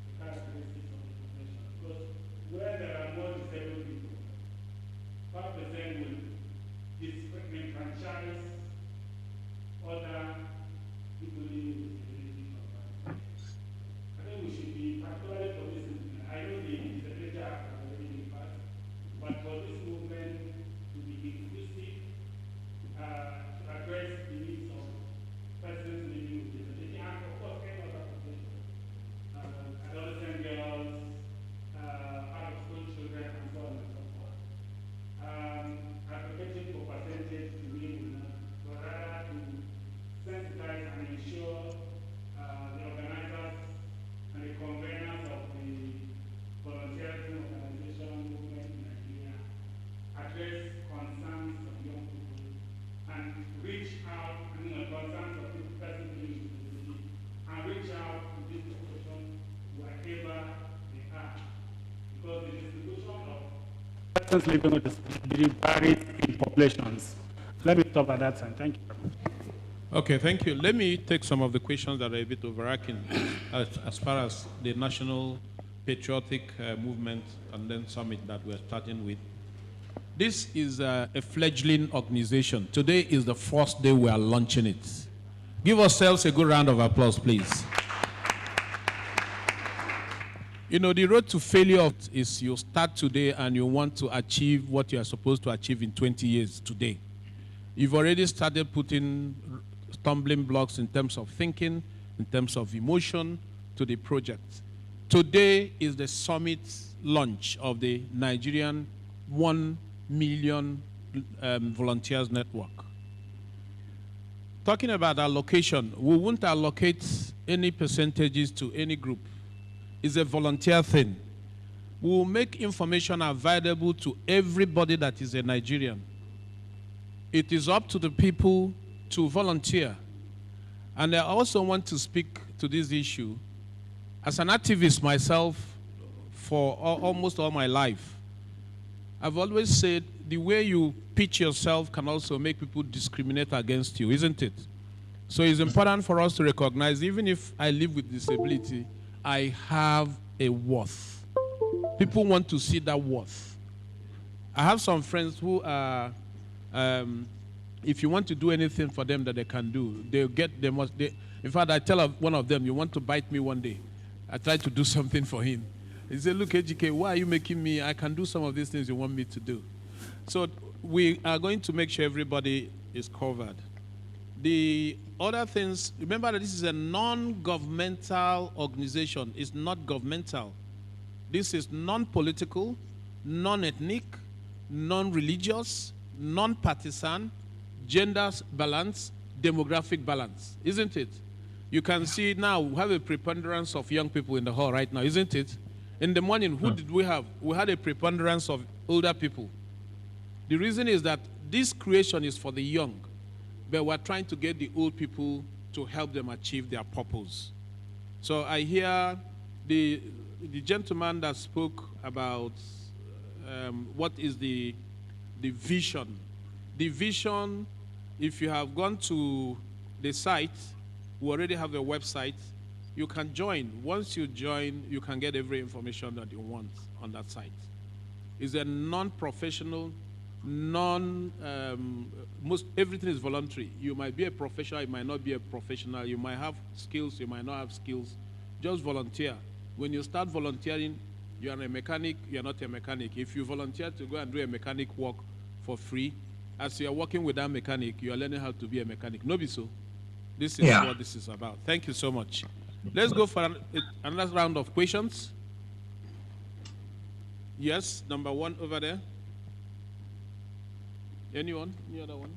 the characteristics of the population. Because where there are more disabled people, 5% will disenfranchise other people living with disability. I think we should be particularly for this movement. I know the Disability Act has already been passed, but for this movement to be inclusive, to address the needs of persons living with disability, and of course any other population, adolescent girls, out-of-school children, and so on and so forth. Advocating for percentage to me will not, but rather to sensitize and ensure the organizers and the conveners of the volunteerism organization movement in Nigeria address concerns of young people and reach out, concerns of people persons living with disability, and reach out to this population wherever they are. Because the distribution of persons living with disability varies in populations. Let me stop at that time. Thank you very much. Okay, thank you. Let me take some of the questions that are a bit overarching as far as the national patriotic movement and then summit that we're starting with. This is a fledgling organization. Today is the first day we are launching it. Give ourselves a good round of applause, please. You know, the road to failure is you start today and you want to achieve what you are supposed to achieve in 20 years today. You've already started putting stumbling blocks in terms of thinking, in terms of emotion to the project. Today is the summit launch of the Nigerian 1 million volunteers network. Talking about allocation, we won't allocate any percentages to any group. It's a volunteer thing. We will make information available to everybody that is a Nigerian. It is up to the people to volunteer. And I also want to speak to this issue. As an activist myself for almost all my life, I've always said the way you pitch yourself can also make people discriminate against you, isn't it? So it's important for us to recognize, even if I live with disability, I have a worth. People want to see that worth. I have some friends who are, if you want to do anything for them that they can do, in fact, I tell one of them, you want to bite me one day. I try to do something for him. He said, look, HK, why are you making me? I can do some of these things you want me to do. So we are going to make sure everybody is covered. The other things, remember that this is a non-governmental organization. It's not governmental. This is non-political, non-ethnic, non-religious, non-partisan, gender balance, demographic balance, isn't it? You can see now we have a preponderance of young people in the hall right now, isn't it? In the morning, who did we have? We had a preponderance of older people. The reason is that this creation is for the young, but we're trying to get the old people to help them achieve their purpose. So I hear the gentleman that spoke about what is the vision. The vision, if you have gone to the site, we already have a website, you can join. Once you join, you can get every information that you want on that site. It's a non-professional, everything is voluntary. You might be a professional, you might not be a professional, you might have skills, you might not have skills. Just volunteer. When you start volunteering, you are a mechanic, you are not a mechanic. If you volunteer to go and do a mechanic work for free, as you are working with that mechanic, you are learning how to be a mechanic. No be so. This is what this is about. Thank you so much. Let's go for another round of questions. Yes, number one over there. Anyone? Any other one?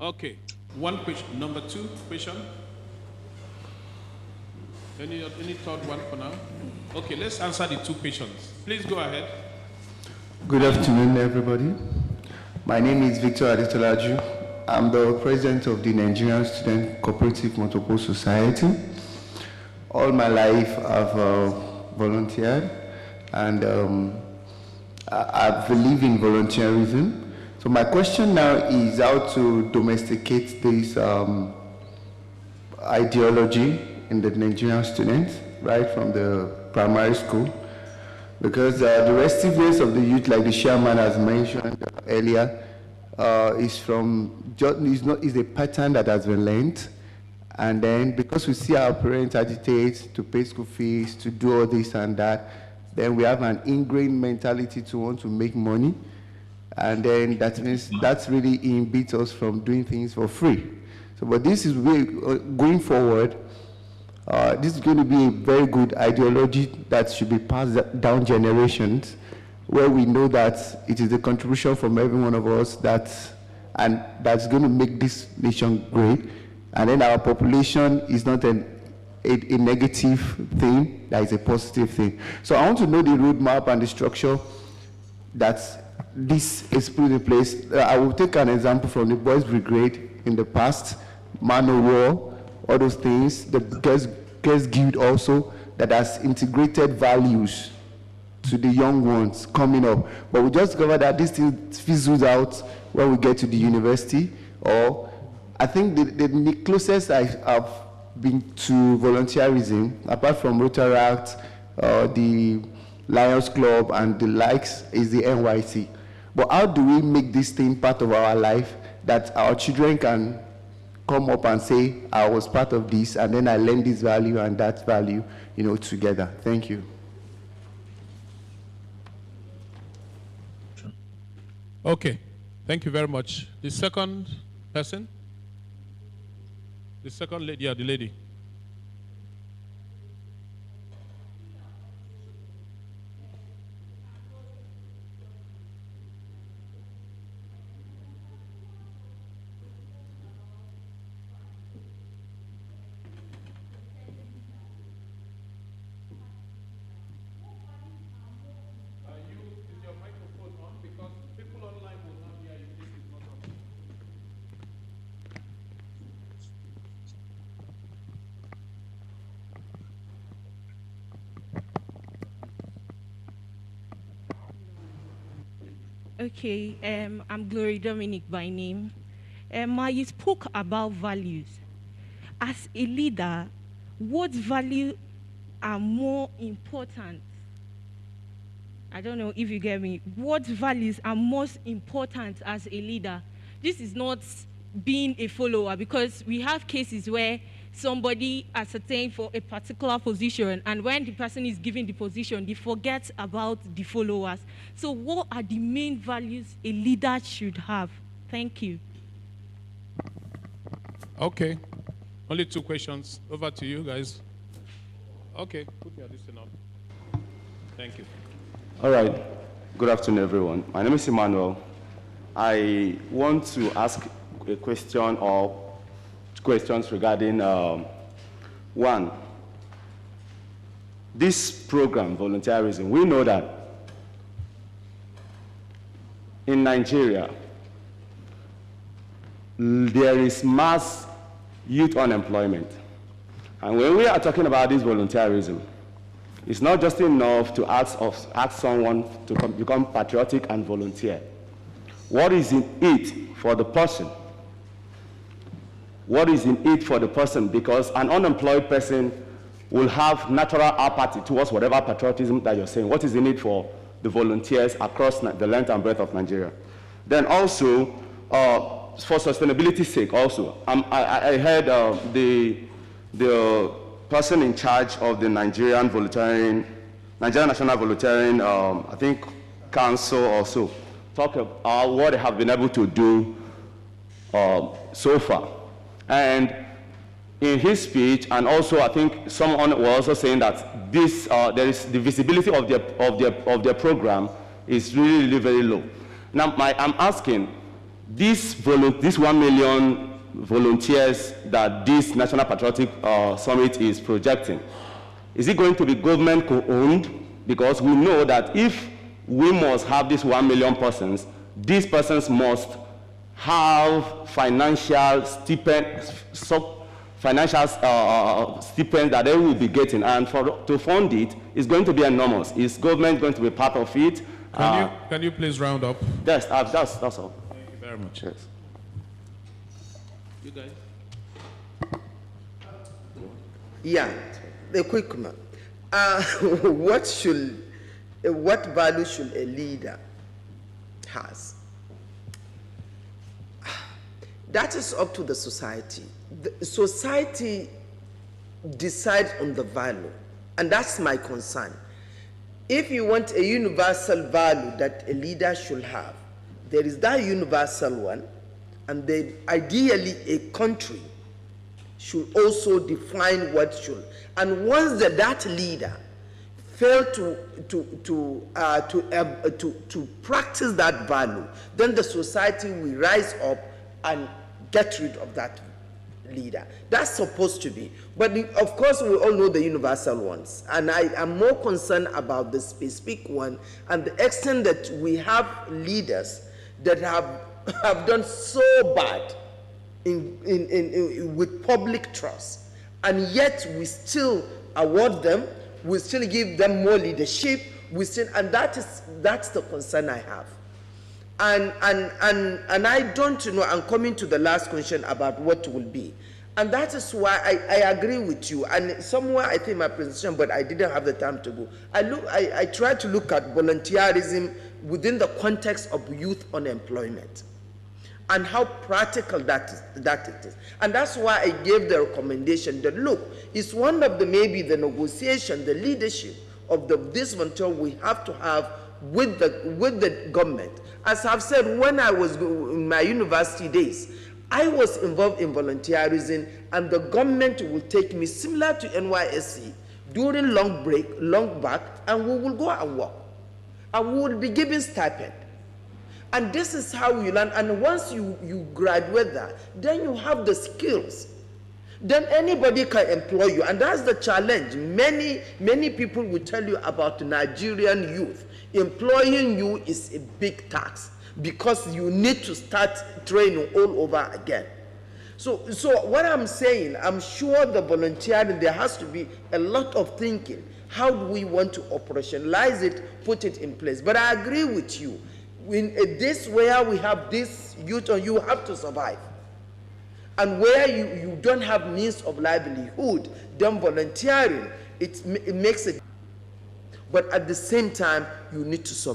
Okay, one question. Number two question. Any third one for now? Okay, let's answer the two questions. Please go ahead. Good afternoon, everybody. My name is Victor Adetolaju. I'm the president of the Nigerian Student Cooperative Motorboat Society. All my life, I've volunteered, and I believe in volunteerism. So my question now is how to domesticate this ideology in the Nigerian students, right from the primary school, because the restiveness of the youth, like the chairman has mentioned earlier, is a pattern that has been learned. And then because we see our parents agitate to pay school fees, to do all this and that, then we have an ingrained mentality to want to make money. And then that means that's really inhibits us from doing things for free. So, but this is going forward, this is going to be a very good ideology that should be passed down generations, where we know that it is the contribution from every one of us that's going to make this nation great. And then our population is not a negative thing, that is a positive thing. So I want to know the roadmap and the structure that this is put in place. I will take an example from the Boys Brigade in the past, Man of War, all those things, the Girls Guild also, that has integrated values to the young ones coming up. But we just discovered that this thing fizzles out when we get to the university. Or I think the closest I've been to volunteerism, apart from Rotaract, the Lions Club and the likes, is the NYC. But how do we make this thing part of our life, that our children can come up and say, I was part of this, and then I learned this value and that value, together. Thank you. Okay, thank you very much. The second person? The second lady, the lady. Okay, I'm Glory Dominic by name. You spoke about values. As a leader, what values are more important? I don't know if you get me. What values are most important as a leader? This is not being a follower, because we have cases where somebody ascertained for a particular position, and when the person is given the position, they forget about the followers. So what are the main values a leader should have? Thank you. Okay. Only two questions. Over to you guys. Okay, put your listen on. Thank you. All right. Good afternoon, everyone. My name is Emmanuel. I want to ask a question or questions regarding one, this program, volunteerism. We know that in Nigeria, there is mass youth unemployment. And when we are talking about this volunteerism, it's not just enough to ask someone to become patriotic and volunteer. What is in it for the person? What is in it for the person? Because an unemployed person will have natural apathy towards whatever patriotism that you're saying. What is in it for the volunteers across the length and breadth of Nigeria? Then also, for sustainability's sake also, I heard the person in charge of the Nigerian National Volunteering, I think, Council also, talk about what they have been able to do so far. And in his speech, and also I think someone was also saying that this there is the visibility of their program is really very low. Now I'm asking, these 1 million volunteers that this National Patriotic Summit is projecting, is it going to be government co-owned? Because we know that if we must have these 1 million persons, these persons must have financial stipends that they will be getting, and to fund it is going to be enormous. Is government going to be part of it? Can you please round up? Yes, that's all. Thank you very much. Yes. You guys? Yeah, a quick one. What value should a leader has? That is up to the society. The society decides on the value, and that's my concern. If you want a universal value that a leader should have, there is that universal one, and then ideally a country should also define what should. And once that leader fail to practice that value, then the society will rise up and get rid of that leader. That's supposed to be. But of course, we all know the universal ones. And I am more concerned about the specific one and the extent that we have leaders that have done so bad with public trust. And yet we still award them, we still give them more leadership, and that's the concern I have. And I don't know, I'm coming to the last question about what will be. And that is why I agree with you. And somewhere I think my presentation, but I didn't have the time to go. I tried to look at volunteerism within the context of youth unemployment and how practical that it is. And that's why I gave the recommendation that, look, it's one of maybe the negotiation, the leadership of this volunteer we have to have with the government. As I've said, when I was in my university days, I was involved in volunteerism, and the government will take me similar to NYSC during long break, long back, and we will go and work. And we will be given stipend. And this is how you learn. And once you graduate that, then you have the skills. Then anybody can employ you. And that's the challenge. Many people will tell you about Nigerian youth. Employing you is a big task because you need to start training all over again. So what I'm saying, I'm sure the volunteering, there has to be a lot of thinking. How do we want to operationalize it, put it in place? But I agree with you. In this where we have this youth, you have to survive. And where you don't have means of livelihood, then volunteering, it makes it. But at the same time, you need to survive.